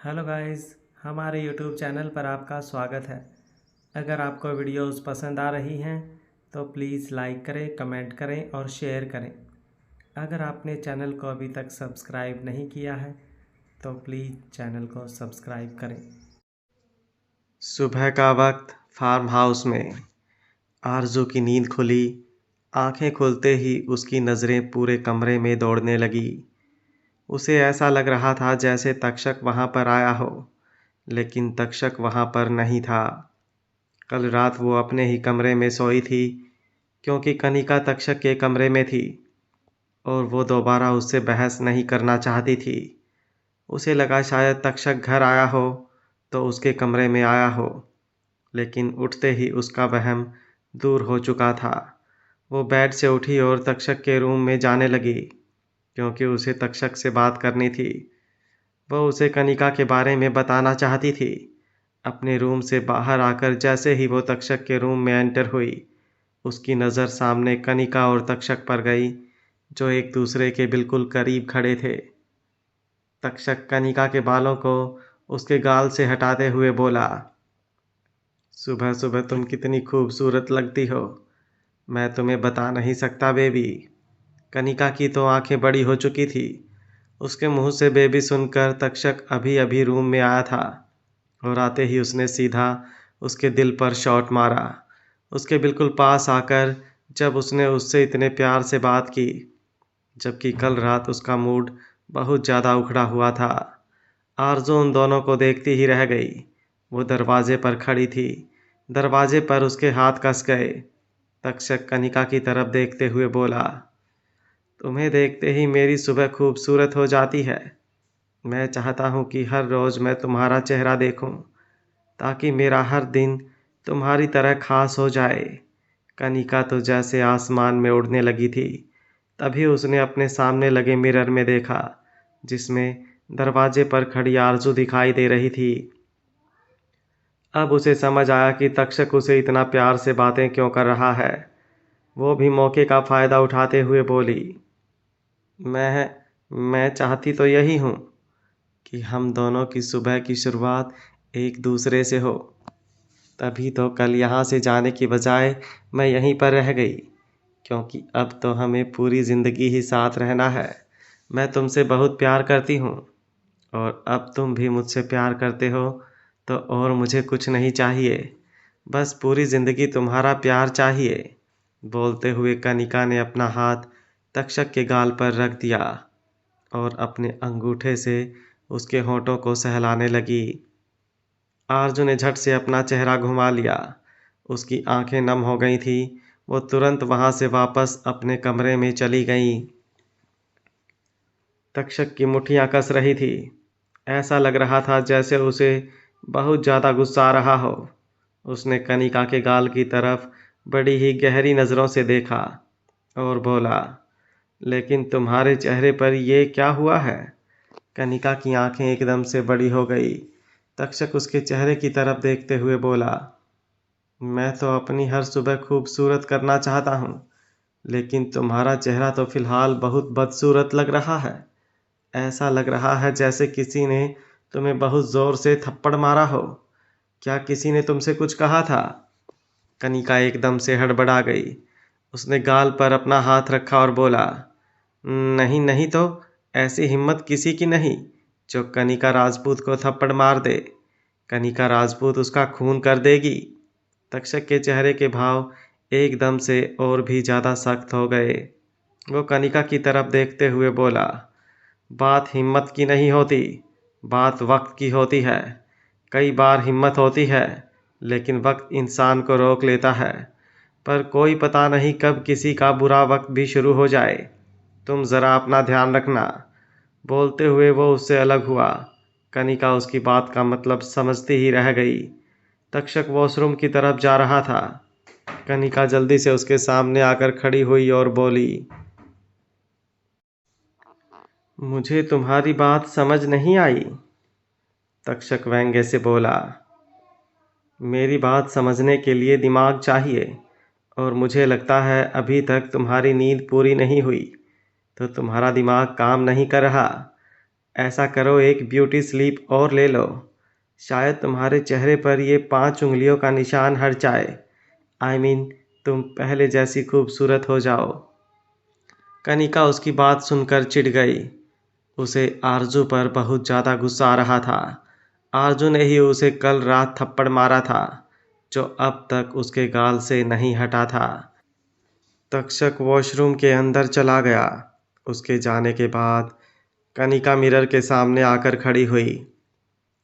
Hello guys, हमारे YouTube channel पर आपका स्वागत है। अगर आपको वीडियोस पसंद आ रही हैं तो प्लीज़ लाइक करें, कमेंट करें और शेयर करें। अगर आपने चैनल को अभी तक सब्सक्राइब नहीं किया है तो प्लीज़ चैनल को सब्सक्राइब करें। सुबह का वक्त फार्म हाउस में आरजू की नींद खुली। आंखें खुलते ही उसकी नज़रें पूरे कमरे में दौड़ने लगी। उसे ऐसा लग रहा था जैसे तक्षक वहां पर आया हो, लेकिन तक्षक वहां पर नहीं था। कल रात वो अपने ही कमरे में सोई थी, क्योंकि कनिका तक्षक के कमरे में थी और वो दोबारा उससे बहस नहीं करना चाहती थी। उसे लगा शायद तक्षक घर आया हो तो उसके कमरे में आया हो, लेकिन उठते ही उसका वहम दूर हो चुका था। वो बेड से उठी और तक्षक के रूम में जाने लगी, क्योंकि उसे तक्षक से बात करनी थी। वह उसे कनिका के बारे में बताना चाहती थी। अपने रूम से बाहर आकर जैसे ही वो तक्षक के रूम में एंटर हुई, उसकी नज़र सामने कनिका और तक्षक पर गई, जो एक दूसरे के बिल्कुल करीब खड़े थे। तक्षक कनिका के बालों को उसके गाल से हटाते हुए बोला, सुबह सुबह तुम कितनी खूबसूरत लगती हो। मैं तुम्हें बता नहीं सकता बेबी। कनिका की तो आंखें बड़ी हो चुकी थी। उसके मुंह से बेबी सुनकर तक्षक अभी अभी रूम में आया था और आते ही उसने सीधा उसके दिल पर शॉट मारा। उसके बिल्कुल पास आकर जब उसने उससे इतने प्यार से बात की, जबकि कल रात उसका मूड बहुत ज़्यादा उखड़ा हुआ था। आरज़ू उन दोनों को देखती ही रह गई। वो दरवाजे पर खड़ी थी। दरवाजे पर उसके हाथ कस गए। तक्षक कनिका की तरफ देखते हुए बोला, तुम्हें देखते ही मेरी सुबह खूबसूरत हो जाती है। मैं चाहता हूँ कि हर रोज़ मैं तुम्हारा चेहरा देखूं, ताकि मेरा हर दिन तुम्हारी तरह खास हो जाए। कनिका तो जैसे आसमान में उड़ने लगी थी। तभी उसने अपने सामने लगे मिरर में देखा, जिसमें दरवाजे पर खड़ी आरजू दिखाई दे रही थी। अब उसे समझ आया कि तक्षक उसे इतना प्यार से बातें क्यों कर रहा है। वो भी मौके का फ़ायदा उठाते हुए बोली, मैं चाहती तो यही हूँ कि हम दोनों की सुबह की शुरुआत एक दूसरे से हो। तभी तो कल यहाँ से जाने की बजाय मैं यहीं पर रह गई, क्योंकि अब तो हमें पूरी ज़िंदगी ही साथ रहना है। मैं तुमसे बहुत प्यार करती हूँ और अब तुम भी मुझसे प्यार करते हो, तो और मुझे कुछ नहीं चाहिए। बस पूरी ज़िंदगी तुम्हारा प्यार चाहिए। बोलते हुए कनिका ने अपना हाथ तक्षक के गाल पर रख दिया और अपने अंगूठे से उसके होठों को सहलाने लगी। आरजू ने झट से अपना चेहरा घुमा लिया। उसकी आंखें नम हो गई थी। वो तुरंत वहां से वापस अपने कमरे में चली गई। तक्षक की मुट्ठियां कस रही थी। ऐसा लग रहा था जैसे उसे बहुत ज़्यादा गुस्सा आ रहा हो। उसने कनिका के गाल की तरफ बड़ी ही गहरी नज़रों से देखा और बोला, लेकिन तुम्हारे चेहरे पर ये क्या हुआ है? कनिका की आंखें एकदम से बड़ी हो गई। तक्षक उसके चेहरे की तरफ देखते हुए बोला, मैं तो अपनी हर सुबह खूबसूरत करना चाहता हूँ, लेकिन तुम्हारा चेहरा तो फिलहाल बहुत बदसूरत लग रहा है। ऐसा लग रहा है जैसे किसी ने तुम्हें बहुत जोर से थप्पड़ मारा हो। क्या किसी ने तुमसे कुछ कहा था? कनिका एकदम से हड़बड़ा गई। उसने गाल पर अपना हाथ रखा और बोला, नहीं नहीं, तो ऐसी हिम्मत किसी की नहीं जो कनिका राजपूत को थप्पड़ मार दे। कनिका राजपूत उसका खून कर देगी। तक्षक के चेहरे के भाव एकदम से और भी ज़्यादा सख्त हो गए। वो कनिका की तरफ देखते हुए बोला, बात हिम्मत की नहीं होती, बात वक्त की होती है। कई बार हिम्मत होती है, लेकिन वक्त इंसान को रोक लेता है। पर कोई पता नहीं कब किसी का बुरा वक्त भी शुरू हो जाए। तुम ज़रा अपना ध्यान रखना। बोलते हुए वो उससे अलग हुआ। कनिका उसकी बात का मतलब समझती ही रह गई। तक्षक वॉशरूम की तरफ जा रहा था। कनिका जल्दी से उसके सामने आकर खड़ी हुई और बोली, मुझे तुम्हारी बात समझ नहीं आई। तक्षक व्यंग्य से बोला, मेरी बात समझने के लिए दिमाग चाहिए, और मुझे लगता है अभी तक तुम्हारी नींद पूरी नहीं हुई, तो तुम्हारा दिमाग काम नहीं कर रहा। ऐसा करो, एक ब्यूटी स्लीप और ले लो। शायद तुम्हारे चेहरे पर ये 5 उंगलियों का निशान हट जाए। तुम पहले जैसी खूबसूरत हो जाओ। कनिका उसकी बात सुनकर चिढ़ गई। उसे आरजू पर बहुत ज़्यादा गुस्सा आ रहा था। आरजू ने ही उसे कल रात थप्पड़ मारा था, जो अब तक उसके गाल से नहीं हटा था। तक्षक वॉशरूम के अंदर चला गया। उसके जाने के बाद कनिका मिरर के सामने आकर खड़ी हुई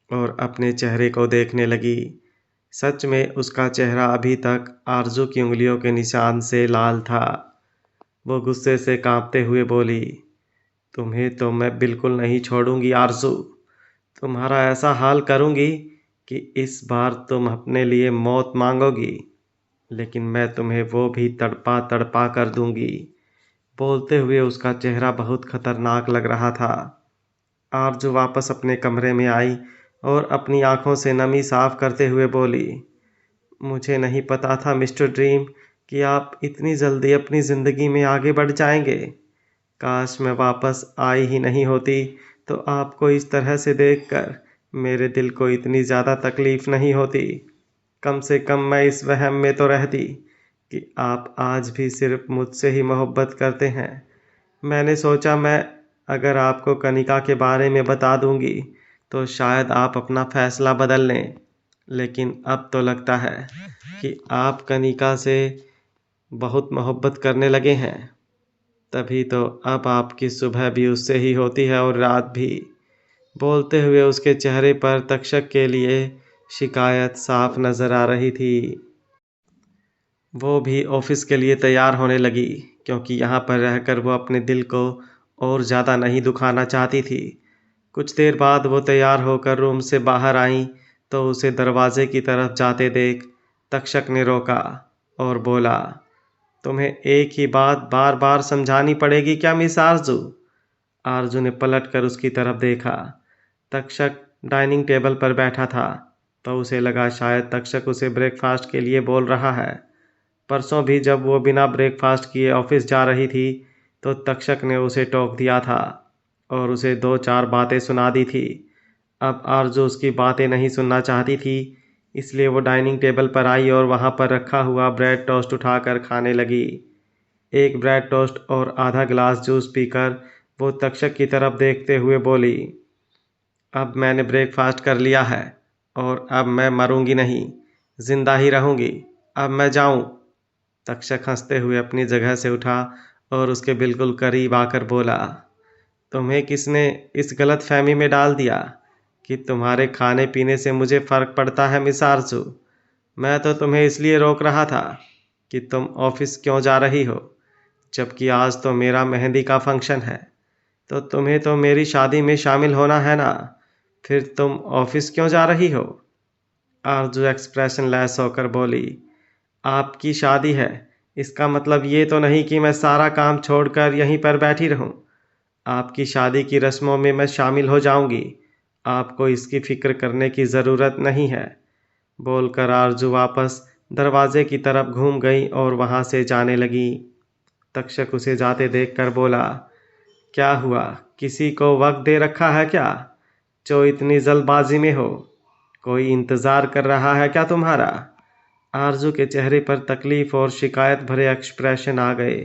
और अपने चेहरे को देखने लगी। सच में उसका चेहरा अभी तक आरजू की उंगलियों के निशान से लाल था। वो गुस्से से कांपते हुए बोली, तुम्हें तो मैं बिल्कुल नहीं छोड़ूंगी आरजू। तुम्हारा ऐसा हाल करूंगी कि इस बार तुम अपने लिए मौत मांगोगी, लेकिन मैं तुम्हें वो भी तड़पा तड़पा कर दूंगी। बोलते हुए उसका चेहरा बहुत खतरनाक लग रहा था। आरजू वापस अपने कमरे में आई और अपनी आंखों से नमी साफ करते हुए बोली, मुझे नहीं पता था मिस्टर ड्रीम कि आप इतनी जल्दी अपनी ज़िंदगी में आगे बढ़ जाएंगे। काश मैं वापस आई ही नहीं होती तो आपको इस तरह से देखकर मेरे दिल को इतनी ज़्यादा तकलीफ़ नहीं होती। कम से कम मैं इस वहम में तो रहती कि आप आज भी सिर्फ मुझसे ही मोहब्बत करते हैं। मैंने सोचा मैं अगर आपको कनिका के बारे में बता दूंगी तो शायद आप अपना फैसला बदल लें, लेकिन अब तो लगता है कि आप कनिका से बहुत मोहब्बत करने लगे हैं। तभी तो अब आपकी सुबह भी उससे ही होती है और रात भी। बोलते हुए उसके चेहरे पर तक्षक के लिए शिकायत साफ नजर आ रही थी। वो भी ऑफिस के लिए तैयार होने लगी, क्योंकि यहाँ पर रहकर वो अपने दिल को और ज़्यादा नहीं दुखाना चाहती थी। कुछ देर बाद वो तैयार होकर रूम से बाहर आई तो उसे दरवाजे की तरफ जाते देख तक्षक ने रोका और बोला, तुम्हें एक ही बात बार बार समझानी पड़ेगी क्या मिस आरजू? आरजू ने पलट कर उसकी तरफ देखा। तक्षक डाइनिंग टेबल पर बैठा था, तो उसे लगा शायद तक्षक उसे ब्रेकफास्ट के लिए बोल रहा है। परसों भी जब वो बिना ब्रेकफास्ट किए ऑफिस जा रही थी तो तक्षक ने उसे टोक दिया था और उसे 2-4 बातें सुना दी थी। अब आरजू उसकी बातें नहीं सुनना चाहती थी, इसलिए वो डाइनिंग टेबल पर आई और वहाँ पर रखा हुआ ब्रेड टोस्ट उठाकर खाने लगी। एक ब्रेड टोस्ट और आधा गिलास जूस पीकर वो तक्षक की तरफ देखते हुए बोली, अब मैंने ब्रेकफास्ट कर लिया है और अब मैं मरूंगी नहीं, जिंदा ही रहूंगी। अब मैं जाऊं। तक्षक हंसते हुए अपनी जगह से उठा और उसके बिल्कुल करीब आकर बोला, तुम्हें किसने इस गलत फहमी में डाल दिया कि तुम्हारे खाने पीने से मुझे फ़र्क पड़ता है मिस आरजू? मैं तो तुम्हें इसलिए रोक रहा था कि तुम ऑफिस क्यों जा रही हो, जबकि आज तो मेरा मेहंदी का फंक्शन है। तो तुम्हें तो मेरी शादी में शामिल होना है ना, फिर तुम ऑफिस क्यों जा रही हो? आरजू एक्सप्रेशन लेस होकर बोली, आपकी शादी है, इसका मतलब ये तो नहीं कि मैं सारा काम छोड़कर यहीं पर बैठी रहूं। आपकी शादी की रस्मों में मैं शामिल हो जाऊंगी, आपको इसकी फिक्र करने की ज़रूरत नहीं है। बोलकर आरजू वापस दरवाजे की तरफ घूम गई और वहां से जाने लगी। तक्षक उसे जाते देखकर बोला, क्या हुआ, किसी को वक्त दे रखा है क्या, जो इतनी जल्दबाजी में हो? कोई इंतज़ार कर रहा है क्या तुम्हारा? आरजू के चेहरे पर तकलीफ और शिकायत भरे एक्सप्रेशन आ गए।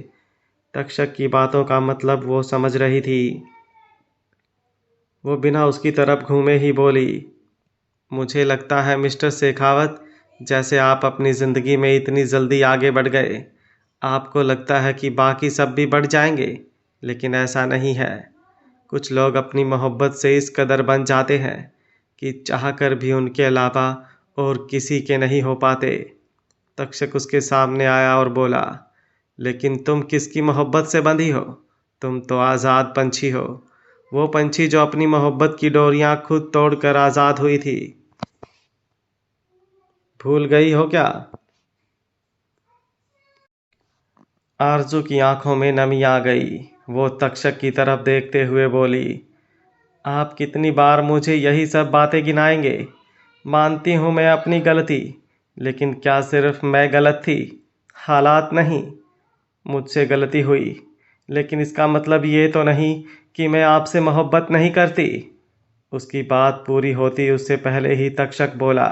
तक्षक की बातों का मतलब वो समझ रही थी। वो बिना उसकी तरफ घूमे ही बोली, मुझे लगता है मिस्टर शेखावत, जैसे आप अपनी ज़िंदगी में इतनी जल्दी आगे बढ़ गए, आपको लगता है कि बाकी सब भी बढ़ जाएंगे, लेकिन ऐसा नहीं है। कुछ लोग अपनी मोहब्बत से इस कदर बन जाते हैं कि चाहकर भी उनके अलावा और किसी के नहीं हो पाते। तक्षक उसके सामने आया और बोला, लेकिन तुम किसकी मोहब्बत से बंधी हो? तुम तो आज़ाद पंछी हो, वो पंछी जो अपनी मोहब्बत की डोरियां खुद तोड़कर आज़ाद हुई थी। भूल गई हो क्या? आरजू की आंखों में नमी आ गई। वो तक्षक की तरफ देखते हुए बोली, आप कितनी बार मुझे यही सब बातें गिनाएंगे? मानती हूँ मैं अपनी गलती, लेकिन क्या सिर्फ मैं गलत थी? हालात नहीं। मुझसे गलती हुई, लेकिन इसका मतलब ये तो नहीं कि मैं आपसे मोहब्बत नहीं करती। उसकी बात पूरी होती उससे पहले ही तक्षक बोला,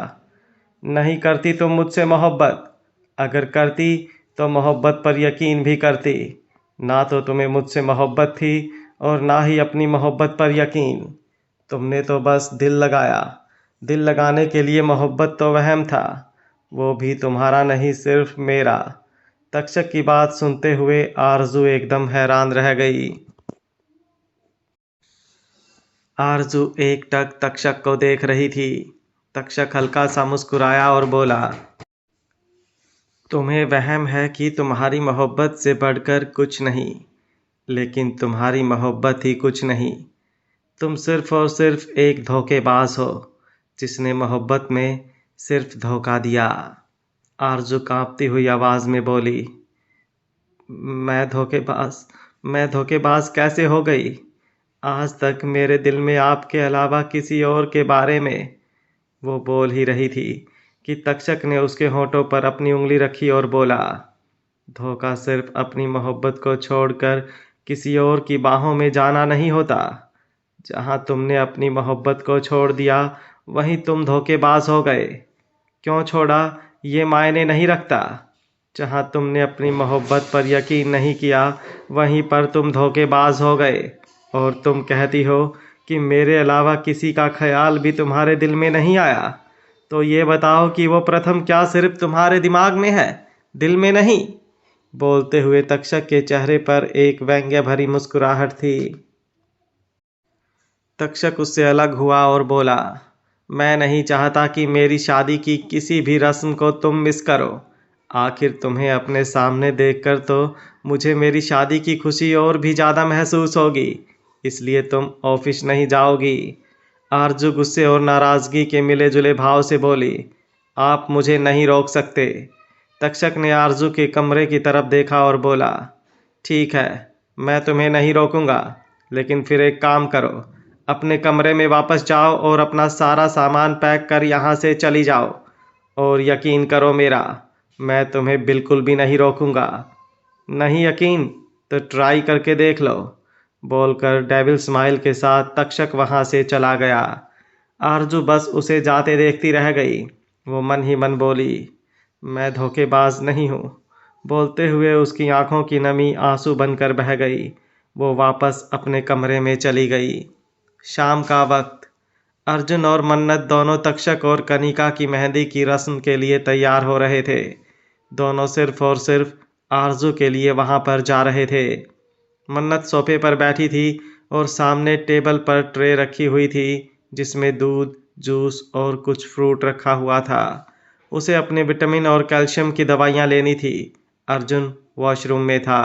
नहीं करती तुम मुझसे मोहब्बत। अगर करती तो मोहब्बत पर यकीन भी करती। ना तो तुम्हें मुझसे मोहब्बत थी और ना ही अपनी मोहब्बत पर यकीन। तुमने तो बस दिल लगाया। दिल लगाने के लिए मोहब्बत तो वहम था, वो भी तुम्हारा नहीं सिर्फ मेरा। तक्षक की बात सुनते हुए आरजू एकदम हैरान रह गई। आरजू एकटक तक्षक को देख रही थी। तक्षक हल्का सा मुस्कुराया और बोला, तुम्हें वहम है कि तुम्हारी मोहब्बत से बढ़कर कुछ नहीं, लेकिन तुम्हारी मोहब्बत ही कुछ नहीं। तुम सिर्फ और सिर्फ एक धोखेबाज हो, जिसने मोहब्बत में सिर्फ धोखा दिया। आरजू कांपती हुई आवाज़ में बोली, मैं धोखेबाज मैं धोखेबाज कैसे हो गई? आज तक मेरे दिल में आपके अलावा किसी और के बारे में। वो बोल ही रही थी कि तक्षक ने उसके होठों पर अपनी उंगली रखी और बोला, धोखा सिर्फ अपनी मोहब्बत को छोड़कर किसी और की बाहों में जाना नहीं होता। जहां तुमने अपनी मोहब्बत को छोड़ दिया, वहीं तुम धोखेबाज हो गए। क्यों छोड़ा ये मायने नहीं रखता। जहां तुमने अपनी मोहब्बत पर यकीन नहीं किया, वहीं पर तुम धोखेबाज हो गए। और तुम कहती हो कि मेरे अलावा किसी का ख्याल भी तुम्हारे दिल में नहीं आया। तो ये बताओ कि वो प्रथम क्या सिर्फ तुम्हारे दिमाग में है, दिल में नहीं? बोलते हुए तक्षक के चेहरे पर एक व्यंग्य भरी मुस्कुराहट थी। तक्षक उससे अलग हुआ और बोला, मैं नहीं चाहता कि मेरी शादी की किसी भी रस्म को तुम मिस करो। आखिर तुम्हें अपने सामने देखकर तो मुझे मेरी शादी की खुशी और भी ज़्यादा महसूस होगी। इसलिए तुम ऑफिस नहीं जाओगी। आरजू गुस्से और नाराज़गी के मिले जुले भाव से बोली, आप मुझे नहीं रोक सकते। तक्षक ने आरजू के कमरे की तरफ देखा और बोला, ठीक है, मैं तुम्हें नहीं रोकूंगा, लेकिन फिर एक काम करो, अपने कमरे में वापस जाओ और अपना सारा सामान पैक कर यहाँ से चली जाओ। और यकीन करो मेरा, मैं तुम्हें बिल्कुल भी नहीं रोकूंगा। नहीं यकीन तो ट्राई करके देख लो। बोलकर डेविल स्माइल के साथ तक्षक वहाँ से चला गया। आरजू बस उसे जाते देखती रह गई। वो मन ही मन बोली, मैं धोखेबाज नहीं हूँ। बोलते हुए उसकी आंखों की नमी आंसू बनकर बह गई। वो वापस अपने कमरे में चली गई। शाम का वक्त। अर्जुन और मन्नत दोनों तक्षक और कनिका की मेहंदी की रस्म के लिए तैयार हो रहे थे। दोनों सिर्फ और सिर्फ आरजू के लिए वहां पर जा रहे थे। मन्नत सोफे पर बैठी थी और सामने टेबल पर ट्रे रखी हुई थी, जिसमें दूध, जूस और कुछ फ्रूट रखा हुआ था। उसे अपने विटामिन और कैल्शियम की दवाइयाँ लेनी थी। अर्जुन वॉशरूम में था।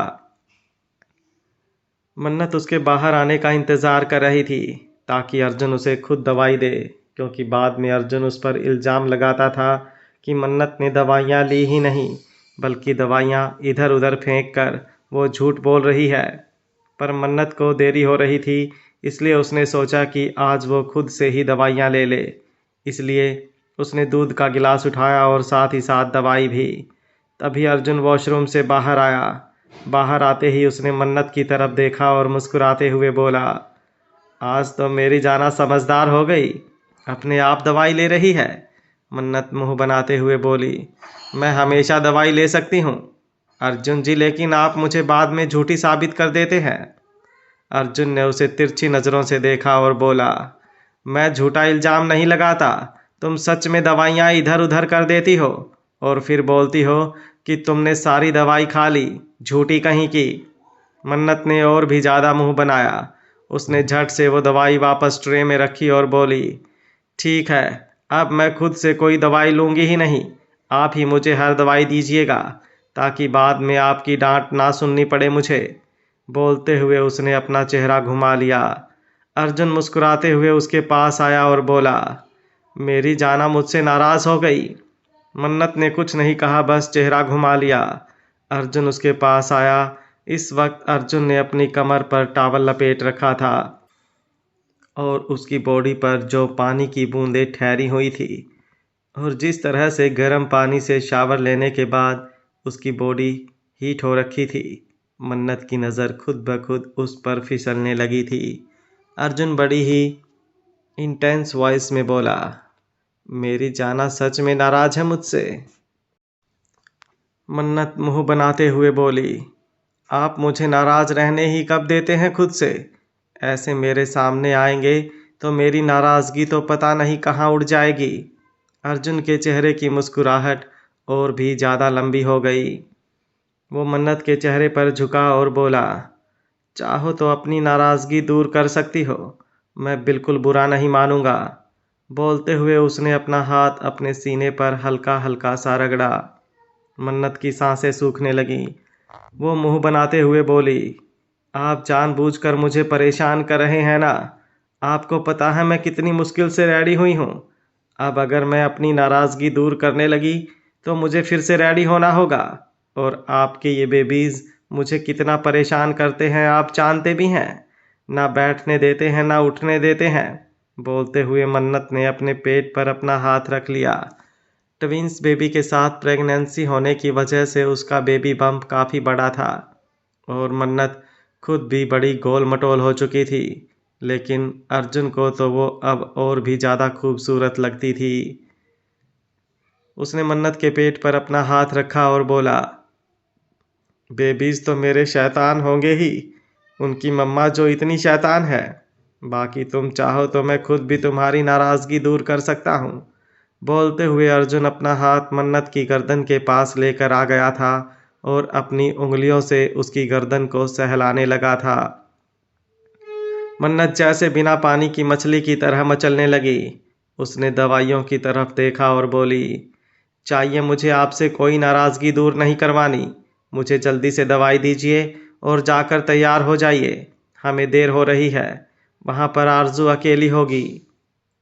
मन्नत उसके बाहर आने का इंतज़ार कर रही थी ताकि अर्जुन उसे खुद दवाई दे, क्योंकि बाद में अर्जुन उस पर इल्ज़ाम लगाता था कि मन्नत ने दवाइयाँ ली ही नहीं, बल्कि दवाइयाँ इधर उधर फेंक कर वो झूठ बोल रही है। पर मन्नत को देरी हो रही थी, इसलिए उसने सोचा कि आज वो खुद से ही दवाइयाँ ले ले। इसलिए उसने दूध का गिलास उठाया और साथ ही साथ दवाई भी। तभी अर्जुन वॉशरूम से बाहर आया। बाहर आते ही उसने मन्नत की तरफ देखा और मुस्कुराते हुए बोला, आज तो मेरी जाना समझदार हो गई, अपने आप दवाई ले रही है। मन्नत मुंह बनाते हुए बोली, मैं हमेशा दवाई ले सकती हूँ अर्जुन जी, लेकिन आप मुझे बाद में झूठी साबित कर देते हैं। अर्जुन ने उसे तिरछी नज़रों से देखा और बोला, मैं झूठा इल्ज़ाम नहीं लगाता, तुम सच में दवाइयाँ इधर उधर कर देती हो और फिर बोलती हो कि तुमने सारी दवाई खा ली, झूठी कहीं की। मन्नत ने और भी ज़्यादा मुंह बनाया। उसने झट से वो दवाई वापस ट्रे में रखी और बोली, ठीक है, अब मैं खुद से कोई दवाई लूँगी ही नहीं, आप ही मुझे हर दवाई दीजिएगा ताकि बाद में आपकी डांट ना सुननी पड़े मुझे। बोलते हुए उसने अपना चेहरा घुमा लिया। अर्जुन मुस्कुराते हुए उसके पास आया और बोला, मेरी जाना मुझसे नाराज़ हो गई। मन्नत ने कुछ नहीं कहा, बस चेहरा घुमा लिया। अर्जुन उसके पास आया। इस वक्त अर्जुन ने अपनी कमर पर टॉवल लपेट रखा था और उसकी बॉडी पर जो पानी की बूंदें ठहरी हुई थी और जिस तरह से गर्म पानी से शावर लेने के बाद उसकी बॉडी हीट हो रखी थी, मन्नत की नज़र खुद ब खुद उस पर फिसलने लगी थी। अर्जुन बड़ी ही इंटेंस वॉइस में बोला, मेरी जाना सच में नाराज है मुझसे? मन्नत मुंह बनाते हुए बोली, आप मुझे नाराज रहने ही कब देते हैं खुद से? ऐसे मेरे सामने आएंगे तो मेरी नाराज़गी तो पता नहीं कहाँ उड़ जाएगी। अर्जुन के चेहरे की मुस्कुराहट और भी ज़्यादा लंबी हो गई। वो मन्नत के चेहरे पर झुका और बोला, चाहो तो अपनी नाराज़गी दूर कर सकती हो, मैं बिल्कुल बुरा नहीं मानूंगा। बोलते हुए उसने अपना हाथ अपने सीने पर हल्का हल्का सा रगड़ा। मन्नत की सांसें सूखने लगीं। वो मुंह बनाते हुए बोली, आप जानबूझकर मुझे परेशान कर रहे हैं ना? आपको पता है मैं कितनी मुश्किल से रेडी हुई हूँ। अब अगर मैं अपनी नाराज़गी दूर करने लगी तो मुझे फिर से रेडी होना होगा। और आपके ये बेबीज़ मुझे कितना परेशान करते हैं आप जानते भी हैं। ना बैठने देते हैं ना उठने देते हैं। बोलते हुए मन्नत ने अपने पेट पर अपना हाथ रख लिया। ट्विंस बेबी के साथ प्रेगनेंसी होने की वजह से उसका बेबी बम्प काफ़ी बड़ा था और मन्नत खुद भी बड़ी गोल मटोल हो चुकी थी, लेकिन अर्जुन को तो वो अब और भी ज़्यादा खूबसूरत लगती थी। उसने मन्नत के पेट पर अपना हाथ रखा और बोला, बेबीज़ तो मेरे शैतान होंगे ही, उनकी मम्मा जो इतनी शैतान है। बाकी तुम चाहो तो मैं खुद भी तुम्हारी नाराज़गी दूर कर सकता हूँ। बोलते हुए अर्जुन अपना हाथ मन्नत की गर्दन के पास लेकर आ गया था और अपनी उंगलियों से उसकी गर्दन को सहलाने लगा था। मन्नत जैसे बिना पानी की मछली की तरह मचलने लगी। उसने दवाइयों की तरफ देखा और बोली, चाहिए मुझे आपसे कोई नाराज़गी दूर नहीं करवानी। मुझे जल्दी से दवाई दीजिए और जाकर तैयार हो जाइए, हमें देर हो रही है। वहाँ पर आरजू अकेली होगी।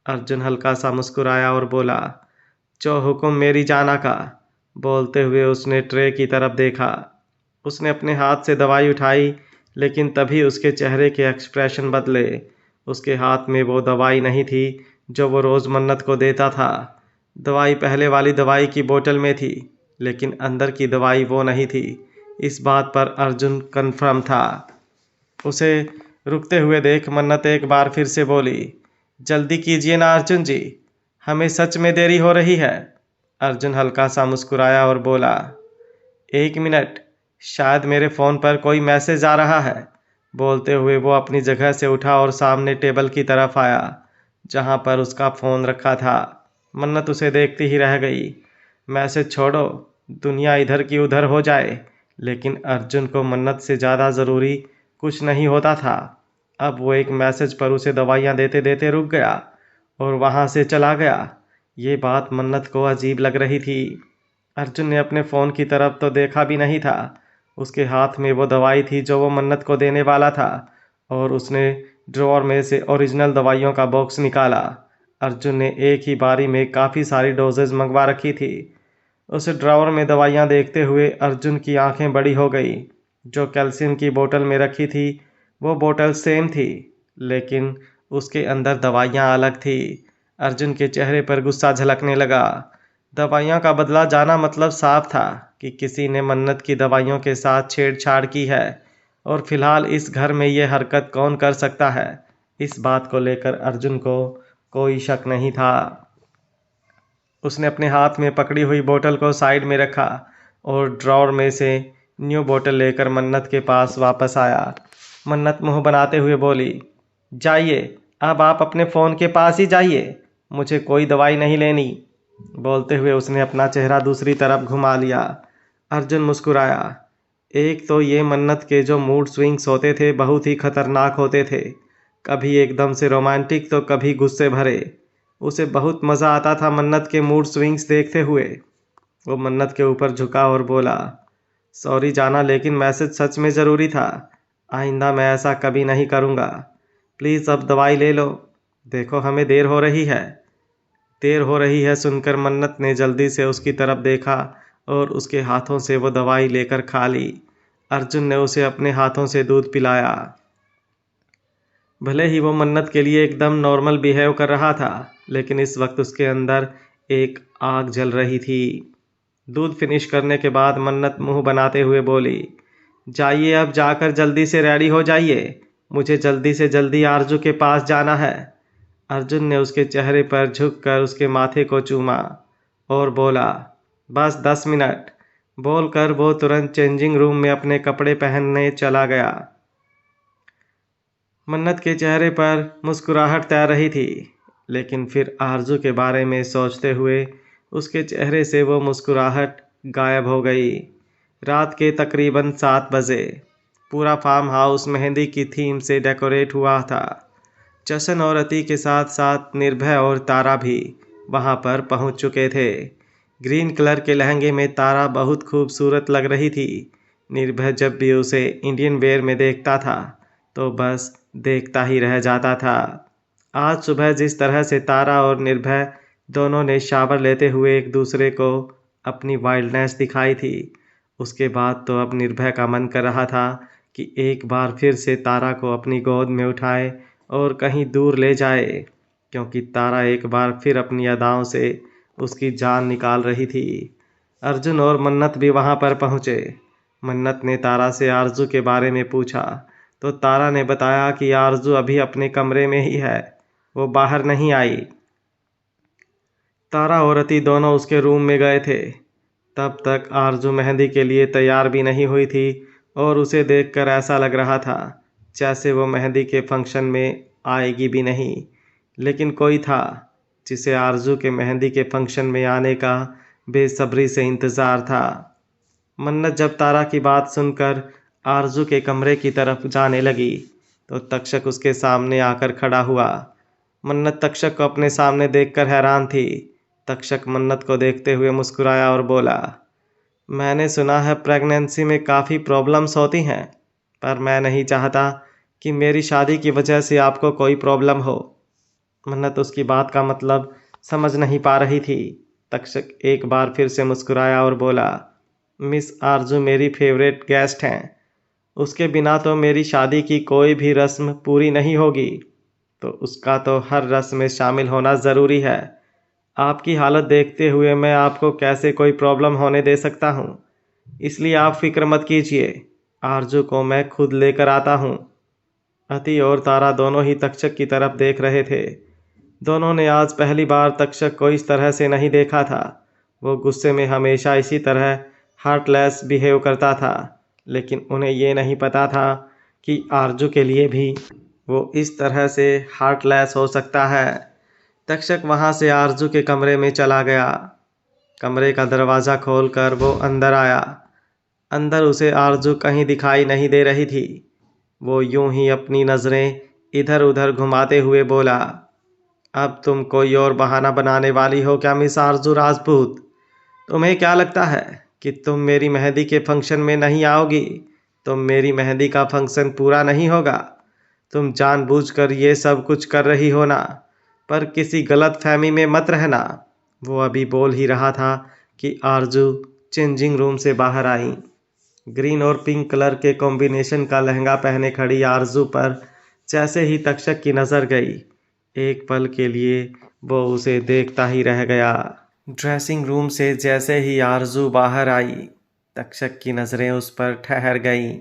अर्जुन हल्का सा मुस्कुराया और बोला, जो हुक्म मेरी जाना का। बोलते हुए उसने ट्रे की तरफ देखा। उसने अपने हाथ से दवाई उठाई, लेकिन तभी उसके चेहरे के एक्सप्रेशन बदले। उसके हाथ में वो दवाई नहीं थी जो वो रोज़ मन्नत को देता था। दवाई पहले वाली दवाई की बोतल में थी, लेकिन अंदर की दवाई वो नहीं थी। इस बात पर अर्जुन कन्फर्म था। उसे रुकते हुए देख मन्नत एक बार फिर से बोली, जल्दी कीजिए ना अर्जुन जी, हमें सच में देरी हो रही है। अर्जुन हल्का सा मुस्कुराया और बोला, एक मिनट, शायद मेरे फ़ोन पर कोई मैसेज आ रहा है। बोलते हुए वो अपनी जगह से उठा और सामने टेबल की तरफ आया जहाँ पर उसका फ़ोन रखा था। मन्नत उसे देखती ही रह गई। मैसेज छोड़ो, दुनिया इधर की उधर हो जाए, लेकिन अर्जुन को मन्नत से ज़्यादा ज़रूरी कुछ नहीं होता था। अब वो एक मैसेज पर उसे दवाइयाँ देते देते रुक गया और वहाँ से चला गया। ये बात मन्नत को अजीब लग रही थी। अर्जुन ने अपने फ़ोन की तरफ तो देखा भी नहीं था। उसके हाथ में वो दवाई थी जो वो मन्नत को देने वाला था और उसने ड्रॉअर में से ओरिजिनल दवाइयों का बॉक्स निकाला। अर्जुन ने एक ही बारी में काफ़ी सारी डोजेज मंगवा रखी थी। उस ड्रॉअर में दवाइयाँ देखते हुए अर्जुन की आंखें बड़ी हो गई। जो कैल्शियम की बोतल में रखी थी वो बोतल सेम थी, लेकिन उसके अंदर दवाइयाँ अलग थी। अर्जुन के चेहरे पर गुस्सा झलकने लगा। दवाइयों का बदला जाना मतलब साफ था कि किसी ने मन्नत की दवाइयों के साथ छेड़छाड़ की है और फिलहाल इस घर में ये हरकत कौन कर सकता है, इस बात को लेकर अर्जुन को कोई शक नहीं था। उसने अपने हाथ में पकड़ी हुई बोतल को साइड में रखा और ड्रॉअर में से न्यू बोतल लेकर मन्नत के पास वापस आया। मन्नत मुंह बनाते हुए बोली, जाइए, अब आप अपने फ़ोन के पास ही जाइए, मुझे कोई दवाई नहीं लेनी। बोलते हुए उसने अपना चेहरा दूसरी तरफ घुमा लिया। अर्जुन मुस्कुराया। एक तो ये मन्नत के जो मूड स्विंग्स होते थे बहुत ही खतरनाक होते थे, कभी एकदम से रोमांटिक तो कभी गुस्से भरे। उसे बहुत मज़ा आता था मन्नत के मूड स्विंग्स देखते हुए। वो मन्नत के ऊपर झुका और बोला, सॉरी जाना, लेकिन मैसेज सच में ज़रूरी था। आइंदा मैं ऐसा कभी नहीं करूँगा। प्लीज़ अब दवाई ले लो, देखो हमें देर हो रही है। देर हो रही है सुनकर मन्नत ने जल्दी से उसकी तरफ देखा और उसके हाथों से वो दवाई लेकर खा ली। अर्जुन ने उसे अपने हाथों से दूध पिलाया। भले ही वो मन्नत के लिए एकदम नॉर्मल बिहेव कर रहा था, लेकिन इस वक्त उसके अंदर एक आग जल रही थी। दूध फिनिश करने के बाद मन्नत मुंह बनाते हुए बोली, जाइए, अब जाकर जल्दी से रेडी हो जाइए, मुझे जल्दी से जल्दी आरजू के पास जाना है। अर्जुन ने उसके चेहरे पर झुककर उसके माथे को चूमा और बोला, बस 10 मिनट। बोलकर वो तुरंत चेंजिंग रूम में अपने कपड़े पहनने चला गया। मन्नत के चेहरे पर मुस्कुराहट तैर रही थी, लेकिन फिर आरजू के बारे में सोचते हुए उसके चेहरे से वो मुस्कुराहट गायब हो गई। रात के तकरीबन 7 बजे पूरा फार्म हाउस मेहंदी की थीम से डेकोरेट हुआ था। जशन और अति के साथ साथ निर्भय और तारा भी वहां पर पहुंच चुके थे। ग्रीन कलर के लहंगे में तारा बहुत खूबसूरत लग रही थी। निर्भय जब भी उसे इंडियन वेयर में देखता था तो बस देखता ही रह जाता था। आज सुबह जिस तरह से तारा और निर्भय दोनों ने शावर लेते हुए एक दूसरे को अपनी वाइल्डनेस दिखाई थी, उसके बाद तो अब निर्भय का मन कर रहा था कि एक बार फिर से तारा को अपनी गोद में उठाए और कहीं दूर ले जाए, क्योंकि तारा एक बार फिर अपनी अदाओं से उसकी जान निकाल रही थी। अर्जुन और मन्नत भी वहां पर पहुंचे। मन्नत ने तारा से आरजू के बारे में पूछा तो तारा ने बताया कि आरजू अभी अपने कमरे में ही है, वो बाहर नहीं आई। तारा और अति दोनों उसके रूम में गए थे। तब तक आरजू मेहंदी के लिए तैयार भी नहीं हुई थी और उसे देखकर ऐसा लग रहा था जैसे वो मेहंदी के फंक्शन में आएगी भी नहीं। लेकिन कोई था जिसे आरजू के मेहंदी के फंक्शन में आने का बेसब्री से इंतज़ार था। मन्नत जब तारा की बात सुनकर आरजू के कमरे की तरफ जाने लगी तो तक्षक उसके सामने आकर खड़ा हुआ। मन्नत तक्षक को अपने सामने देखकर हैरान थी। तक्षक मन्नत को देखते हुए मुस्कुराया और बोला, मैंने सुना है प्रेगनेंसी में काफ़ी प्रॉब्लम्स होती हैं, पर मैं नहीं चाहता कि मेरी शादी की वजह से आपको कोई प्रॉब्लम हो। मन्नत उसकी बात का मतलब समझ नहीं पा रही थी। तक्षक एक बार फिर से मुस्कुराया और बोला, मिस आरजू मेरी फेवरेट गेस्ट हैं, उसके बिना तो मेरी शादी की कोई भी रस्म पूरी नहीं होगी, तो उसका तो हर रस्म में शामिल होना ज़रूरी है। आपकी हालत देखते हुए मैं आपको कैसे कोई प्रॉब्लम होने दे सकता हूँ, इसलिए आप फिक्र मत कीजिए, आरजू को मैं खुद लेकर आता हूँ। अति और तारा दोनों ही तक्षक की तरफ देख रहे थे। दोनों ने आज पहली बार तक्षक को इस तरह से नहीं देखा था। वो गुस्से में हमेशा इसी तरह हार्टलेस बिहेव करता था, लेकिन उन्हें ये नहीं पता था कि आरजू के लिए भी वो इस तरह से हार्टलेस हो सकता है। तक्षक वहाँ से आरजू के कमरे में चला गया। कमरे का दरवाज़ा खोलकर वो अंदर आया। अंदर उसे आरजू कहीं दिखाई नहीं दे रही थी। वो यूं ही अपनी नज़रें इधर उधर घुमाते हुए बोला, अब तुम कोई और बहाना बनाने वाली हो क्या मिस आरजू राजपूत? तुम्हें क्या लगता है कि तुम मेरी मेहंदी के फंक्शन में नहीं आओगी तो मेरी मेहंदी का फंक्शन पूरा नहीं होगा? तुम जानबूझकर ये सब कुछ कर रही हो ना, पर किसी गलत फहमी में मत रहना। वो अभी बोल ही रहा था कि आरजू चेंजिंग रूम से बाहर आई। ग्रीन और पिंक कलर के कॉम्बिनेशन का लहंगा पहने खड़ी आरजू पर जैसे ही तक्षक की नज़र गई, एक पल के लिए वो उसे देखता ही रह गया। ड्रेसिंग रूम से जैसे ही आरजू बाहर आई, तक्षक की नज़रें उस पर ठहर गईं।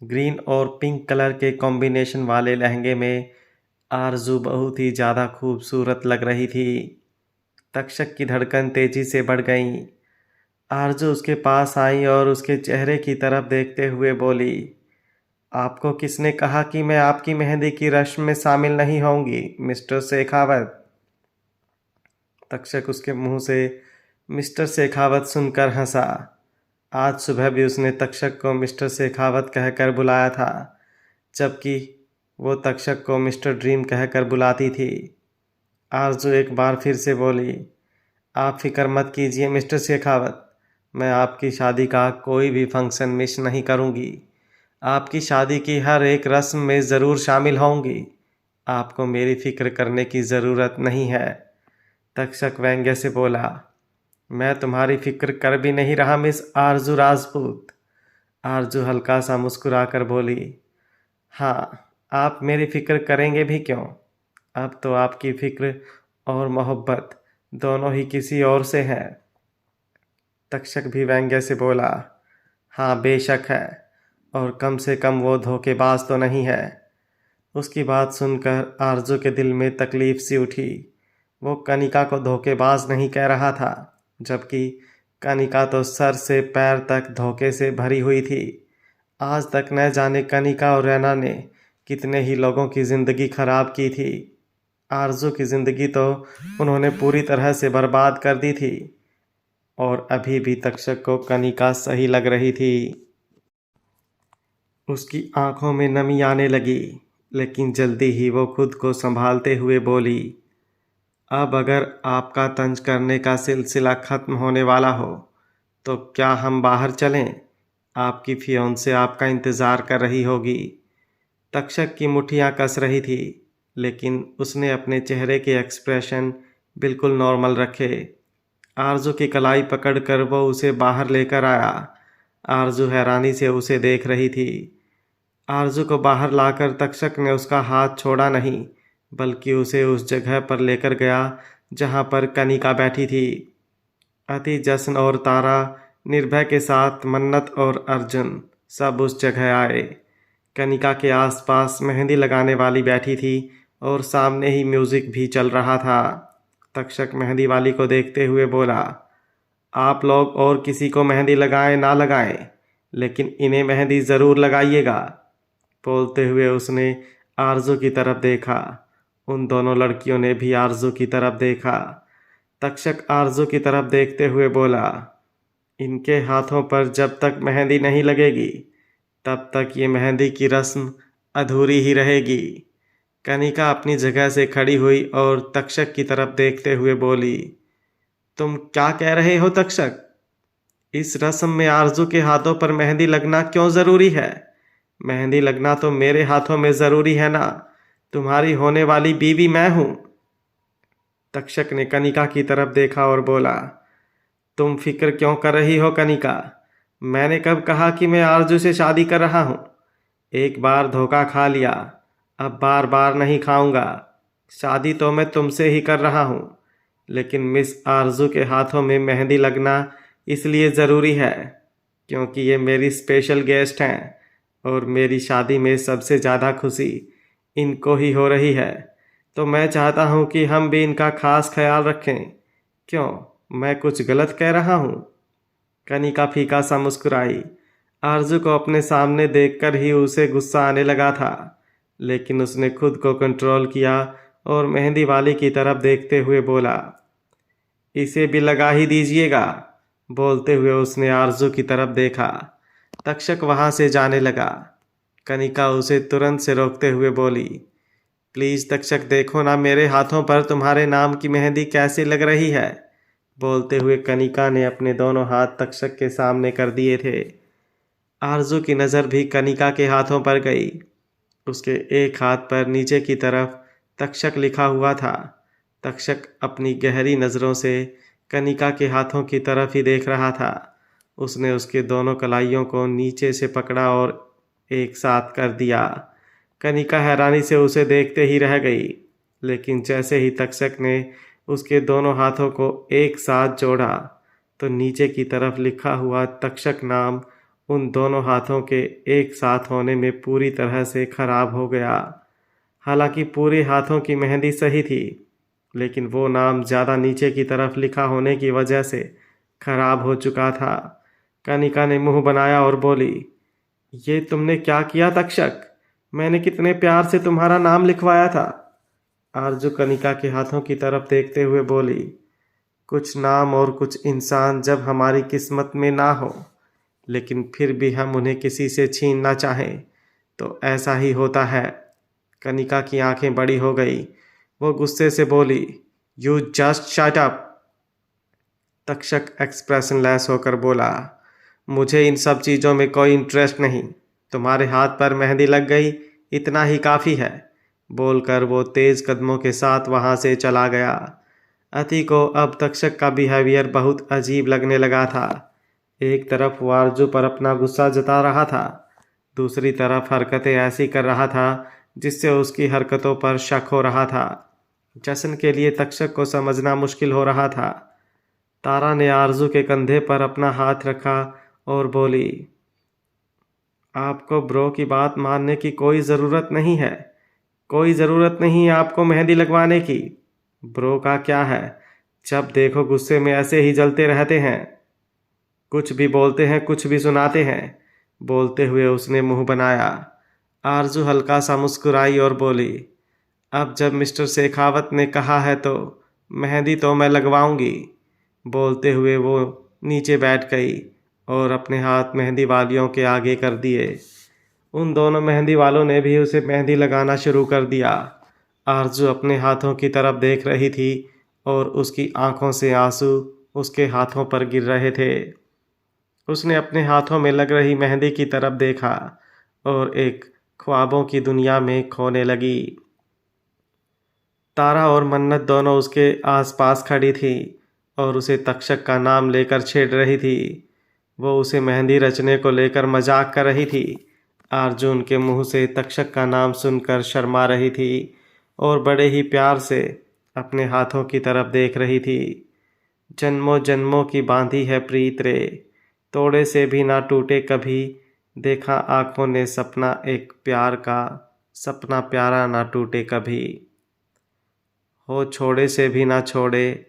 ग्रीन और पिंक कलर के कॉम्बिनेशन वाले लहंगे में आरजू बहुत ही ज़्यादा खूबसूरत लग रही थी। तक्षक की धड़कन तेज़ी से बढ़ गई। आरजू उसके पास आई और उसके चेहरे की तरफ देखते हुए बोली, आपको किसने कहा कि मैं आपकी मेहंदी की रस्म में शामिल नहीं होंगी मिस्टर शेखावत? तक्षक उसके मुंह से मिस्टर शेखावत सुनकर हंसा। आज सुबह भी उसने तक्षक को मिस्टर शेखावत कहकर बुलाया था, जबकि वो तक्षक को मिस्टर ड्रीम कहकर बुलाती थी। आरजू एक बार फिर से बोली, आप फिक्र मत कीजिए मिस्टर शेखावत, मैं आपकी शादी का कोई भी फंक्शन मिस नहीं करूंगी। आपकी शादी की हर एक रस्म में ज़रूर शामिल होंगी। आपको मेरी फ़िक्र करने की ज़रूरत नहीं है। तक्षक व्यंग्य से बोला, मैं तुम्हारी फ़िक्र कर भी नहीं रहा मिस आरजू राजपूत। आरजू हल्का सा मुस्कुरा कर बोली, हाँ, आप मेरी फ़िक्र करेंगे भी क्यों? अब तो आपकी फ़िक्र और मोहब्बत दोनों ही किसी और से है। तक्षक भी व्यंग्य से बोला, हाँ बेशक है, और कम से कम वो धोखेबाज तो नहीं है। उसकी बात सुनकर आरजू के दिल में तकलीफ सी उठी। वो कनिका को धोखेबाज नहीं कह रहा था, जबकि कनिका तो सर से पैर तक धोखे से भरी हुई थी। आज तक न जाने कनिका और रैना ने कितने ही लोगों की ज़िंदगी खराब की थी। आरजू की ज़िंदगी तो उन्होंने पूरी तरह से बर्बाद कर दी थी, और अभी भी तक्षक को कनिका सही लग रही थी। उसकी आंखों में नमी आने लगी, लेकिन जल्दी ही वो खुद को संभालते हुए बोली, अब अगर आपका तंज करने का सिलसिला ख़त्म होने वाला हो तो क्या हम बाहर चलें? आपकी फियोंसे आपका इंतज़ार कर रही होगी। तक्षक की मुट्ठियाँ कस रही थी, लेकिन उसने अपने चेहरे के एक्सप्रेशन बिल्कुल नॉर्मल रखे। आरजू की कलाई पकड़कर वो उसे बाहर लेकर आया। आरजू हैरानी से उसे देख रही थी। आरजू को बाहर लाकर तक्षक ने उसका हाथ छोड़ा नहीं, बल्कि उसे उस जगह पर लेकर गया जहाँ पर कनिका बैठी थी। अति जश्न और तारा, निर्भय के साथ मन्नत और अर्जुन सब उस जगह आए। कनिका के आसपास मेहंदी लगाने वाली बैठी थी और सामने ही म्यूज़िक भी चल रहा था। तक्षक मेहंदी वाली को देखते हुए बोला, आप लोग और किसी को मेहंदी लगाएं ना लगाएं, लेकिन इन्हें मेहंदी ज़रूर लगाइएगा। बोलते हुए उसने आरजू की तरफ देखा। उन दोनों लड़कियों ने भी आरजू की तरफ देखा। तक्षक आरजू की तरफ देखते हुए बोला, इनके हाथों पर जब तक मेहंदी नहीं लगेगी तब तक ये मेहंदी की रस्म अधूरी ही रहेगी। कनिका अपनी जगह से खड़ी हुई और तक्षक की तरफ देखते हुए बोली, तुम क्या कह रहे हो तक्षक? इस रस्म में आरजू के हाथों पर मेहंदी लगना क्यों ज़रूरी है? मेहंदी लगना तो मेरे हाथों में ज़रूरी है ना। तुम्हारी होने वाली बीवी मैं हूँ। तक्षक ने कनिका की तरफ देखा और बोला, तुम फिक्र क्यों कर रही हो कनिका? मैंने कब कहा कि मैं आरजू से शादी कर रहा हूँ? एक बार धोखा खा लिया, अब बार बार नहीं खाऊंगा। शादी तो मैं तुमसे ही कर रहा हूँ, लेकिन मिस आरजू के हाथों में मेहंदी लगना इसलिए ज़रूरी है क्योंकि ये मेरी स्पेशल गेस्ट हैं और मेरी शादी में सबसे ज़्यादा खुशी इनको ही हो रही है। तो मैं चाहता हूँ कि हम भी इनका खास ख्याल रखें। क्यों, मैं कुछ गलत कह रहा हूँ? कनिका फीका सा मुस्कुराई। आरजू को अपने सामने देखकर ही उसे गुस्सा आने लगा था, लेकिन उसने खुद को कंट्रोल किया और मेहंदी वाली की तरफ देखते हुए बोला, इसे भी लगा ही दीजिएगा। बोलते हुए उसने आरजू की तरफ देखा। तक्षक वहाँ से जाने लगा। कनिका उसे तुरंत से रोकते हुए बोली, प्लीज़ तक्षक, देखो ना मेरे हाथों पर तुम्हारे नाम की मेहंदी कैसी लग रही है। बोलते हुए कनिका ने अपने दोनों हाथ तक्षक के सामने कर दिए थे। आरजू की नज़र भी कनिका के हाथों पर गई। उसके एक हाथ पर नीचे की तरफ तक्षक लिखा हुआ था। तक्षक अपनी गहरी नज़रों से कनिका के हाथों की तरफ ही देख रहा था। उसने उसके दोनों कलाइयों को नीचे से पकड़ा और एक साथ कर दिया। कनिका हैरानी से उसे देखते ही रह गई, लेकिन जैसे ही तक्षक ने उसके दोनों हाथों को एक साथ जोड़ा तो नीचे की तरफ लिखा हुआ तक्षक नाम उन दोनों हाथों के एक साथ होने में पूरी तरह से खराब हो गया। हालांकि पूरे हाथों की मेहंदी सही थी, लेकिन वो नाम ज़्यादा नीचे की तरफ लिखा होने की वजह से खराब हो चुका था। कनिका ने मुंह बनाया और बोली, ये तुमने क्या किया तक्षक? मैंने कितने प्यार से तुम्हारा नाम लिखवाया था। आरजू कनिका के हाथों की तरफ देखते हुए बोली, कुछ नाम और कुछ इंसान जब हमारी किस्मत में ना हो, लेकिन फिर भी हम उन्हें किसी से छीनना चाहें तो ऐसा ही होता है। कनिका की आंखें बड़ी हो गई। वो गुस्से से बोली, you just shut up. Takshak expressionless होकर बोला, मुझे इन सब चीज़ों में कोई इंटरेस्ट नहीं। तुम्हारे हाथ पर मेहंदी लग गई, इतना ही काफ़ी है। बोलकर वो तेज़ कदमों के साथ वहाँ से चला गया। अति को अब तक्षक का बिहेवियर बहुत अजीब लगने लगा था। एक तरफ वो आरजू पर अपना गुस्सा जता रहा था, दूसरी तरफ हरकतें ऐसी कर रहा था जिससे उसकी हरकतों पर शक हो रहा था। जश्न के लिए तक्षक को समझना मुश्किल हो रहा था। तारा ने आरजू के कंधे पर अपना हाथ रखा और बोली, आपको ब्रो की बात मानने की कोई ज़रूरत नहीं है। कोई ज़रूरत नहीं आपको मेहंदी लगवाने की। ब्रो का क्या है, जब देखो गुस्से में ऐसे ही जलते रहते हैं। कुछ भी बोलते हैं, कुछ भी सुनाते हैं। बोलते हुए उसने मुंह बनाया। आरजू हल्का सा मुस्कुराई और बोली, अब जब मिस्टर शेखावत ने कहा है तो मेहंदी तो मैं लगवाऊंगी। बोलते हुए वो नीचे बैठ गई और अपने हाथ मेहंदी वालियों के आगे कर दिए। उन दोनों मेहंदी वालों ने भी उसे मेहंदी लगाना शुरू कर दिया। आरजू अपने हाथों की तरफ देख रही थी और उसकी आंखों से आंसू उसके हाथों पर गिर रहे थे। उसने अपने हाथों में लग रही मेहंदी की तरफ देखा और एक ख्वाबों की दुनिया में खोने लगी। तारा और मन्नत दोनों उसके आसपास खड़ी थी और उसे तक्षक का नाम लेकर छेड़ रही थी। वो उसे मेहंदी रचने को लेकर मजाक कर रही थी। आरजू उनके मुंह से तक्षक का नाम सुनकर शर्मा रही थी और बड़े ही प्यार से अपने हाथों की तरफ देख रही थी। जन्मों जन्मों की बांधी है प्रीत रे, तोड़े से भी ना टूटे कभी। देखा आंखों ने सपना एक प्यार का, सपना प्यारा ना टूटे कभी। हो छोड़े से भी ना छोड़े,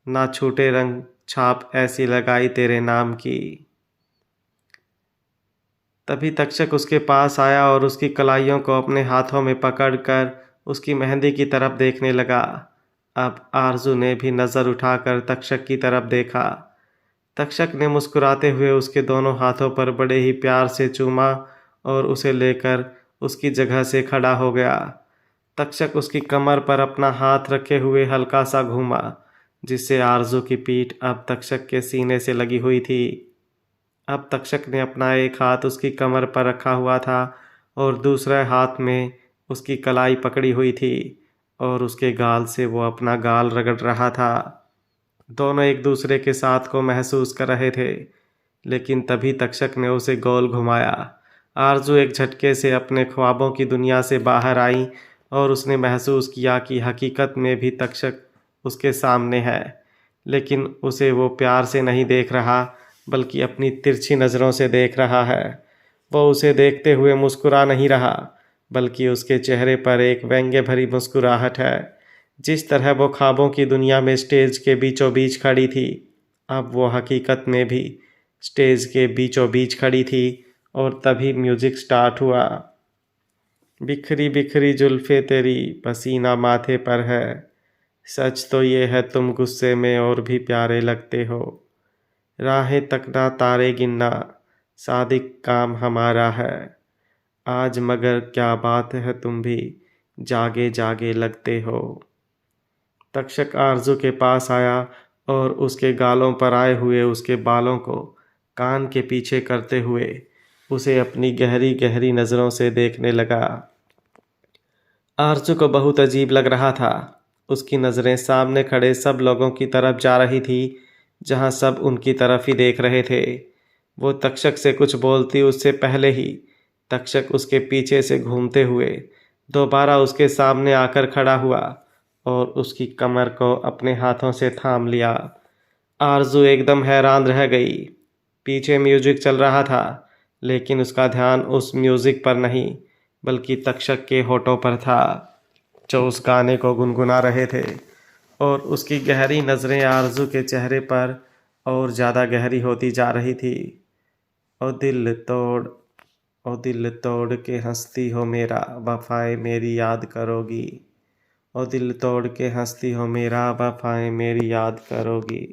ना छूटे रंग छाप ऐसी लगाई तेरे नाम की। तभी तक्षक उसके पास आया और उसकी कलाइयों को अपने हाथों में पकड़कर उसकी मेहंदी की तरफ देखने लगा। अब आरजू ने भी नज़र उठाकर तक्षक की तरफ देखा। तक्षक ने मुस्कुराते हुए उसके दोनों हाथों पर बड़े ही प्यार से चूमा और उसे लेकर उसकी जगह से खड़ा हो गया। तक्षक उसकी कमर पर अपना हाथ रखे हुए हल्का सा घूमा, जिससे आरजू की पीठ अब तक्षक के सीने से लगी हुई थी। अब तक्षक ने अपना एक हाथ उसकी कमर पर रखा हुआ था और दूसरे हाथ में उसकी कलाई पकड़ी हुई थी और उसके गाल से वो अपना गाल रगड़ रहा था। दोनों एक दूसरे के साथ को महसूस कर रहे थे, लेकिन तभी तक्षक ने उसे गोल घुमाया। आरजू एक झटके से अपने ख्वाबों की दुनिया से बाहर आई और उसने महसूस किया कि हकीकत में भी तक्षक उसके सामने है, लेकिन उसे वो प्यार से नहीं देख रहा बल्कि अपनी तिरछी नज़रों से देख रहा है। वो उसे देखते हुए मुस्कुरा नहीं रहा, बल्कि उसके चेहरे पर एक व्यंग्य भरी मुस्कुराहट है। जिस तरह वो ख्वाबों की दुनिया में स्टेज के बीचों बीच खड़ी थी, अब वो हकीकत में भी स्टेज के बीचों बीच खड़ी थी। और तभी म्यूजिक स्टार्ट हुआ। बिखरी बिखरी जुल्फे तेरी, पसीना माथे पर है, सच तो ये है तुम गुस्से में और भी प्यारे लगते हो। राहें तकना तारे गिनना, सादिक काम हमारा है, आज मगर क्या बात है तुम भी जागे जागे लगते हो। तक्षक आरजू के पास आया और उसके गालों पर आए हुए उसके बालों को कान के पीछे करते हुए उसे अपनी गहरी गहरी नज़रों से देखने लगा। आरजू को बहुत अजीब लग रहा था। उसकी नज़रें सामने खड़े सब लोगों की तरफ जा रही थी, जहां सब उनकी तरफ ही देख रहे थे। वो तक्षक से कुछ बोलती उससे पहले ही तक्षक उसके पीछे से घूमते हुए दोबारा उसके सामने आकर खड़ा हुआ और उसकी कमर को अपने हाथों से थाम लिया। आरजू एकदम हैरान रह गई। पीछे म्यूजिक चल रहा था, लेकिन उसका ध्यान उस म्यूजिक पर नहीं बल्कि तक्षक के होठों पर था, जो उस गाने को गुनगुना रहे थे। और उसकी गहरी नज़रें आरजू के चेहरे पर और ज़्यादा गहरी होती जा रही थी। ओ दिल तोड़, ओ दिल तोड़ के हंसती हो मेरा, वफाएं मेरी याद करोगी। ओ दिल तोड़ के हंसती हो मेरा, वफाएं मेरी याद करोगी।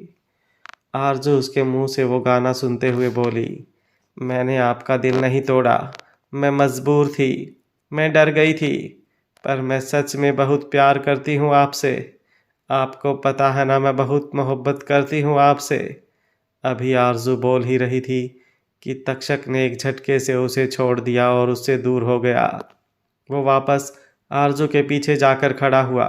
आरजू उसके मुंह से वो गाना सुनते हुए बोली, मैंने आपका दिल नहीं तोड़ा, मैं मजबूर थी, मैं डर गई थी, पर मैं सच में बहुत प्यार करती हूँ आपसे। आपको पता है ना, मैं बहुत मोहब्बत करती हूँ आपसे। अभी आरजू बोल ही रही थी कि तक्षक ने एक झटके से उसे छोड़ दिया और उससे दूर हो गया। वो वापस आरजू के पीछे जाकर खड़ा हुआ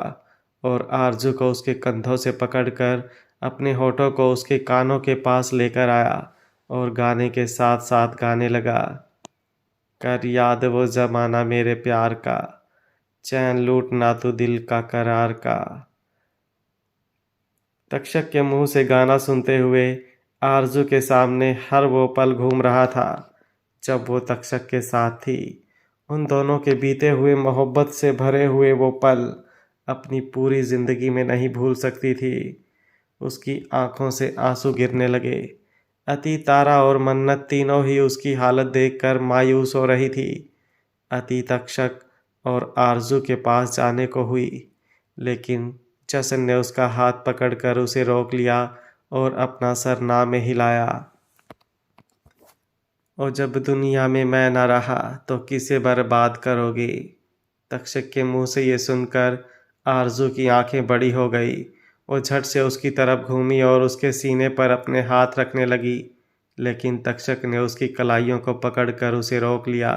और आरजू को उसके कंधों से पकड़कर अपने होठों को उसके कानों के पास लेकर आया और गाने के साथ साथ गाने लगा, कर याद वो ज़माना मेरे प्यार का, चैन लूटना तू दिल का करार का। तक्षक के मुंह से गाना सुनते हुए आरजू के सामने हर वो पल घूम रहा था जब वो तक्षक के साथ थी। उन दोनों के बीते हुए मोहब्बत से भरे हुए वो पल अपनी पूरी जिंदगी में नहीं भूल सकती थी। उसकी आंखों से आंसू गिरने लगे। अति, तारा और मन्नत तीनों ही उसकी हालत देखकर मायूस हो रही थी। अति तक्षक और आरजू के पास जाने को हुई, लेकिन जसन ने उसका हाथ पकड़कर उसे रोक लिया और अपना सर ना में हिलाया। और जब दुनिया में मैं ना रहा तो किसे बर्बाद करोगी? तक्षक के मुंह से ये सुनकर आरजू की आंखें बड़ी हो गई। वो झट से उसकी तरफ घूमी और उसके सीने पर अपने हाथ रखने लगी, लेकिन तक्षक ने उसकी कलाइयों को पकड़कर उसे रोक लिया।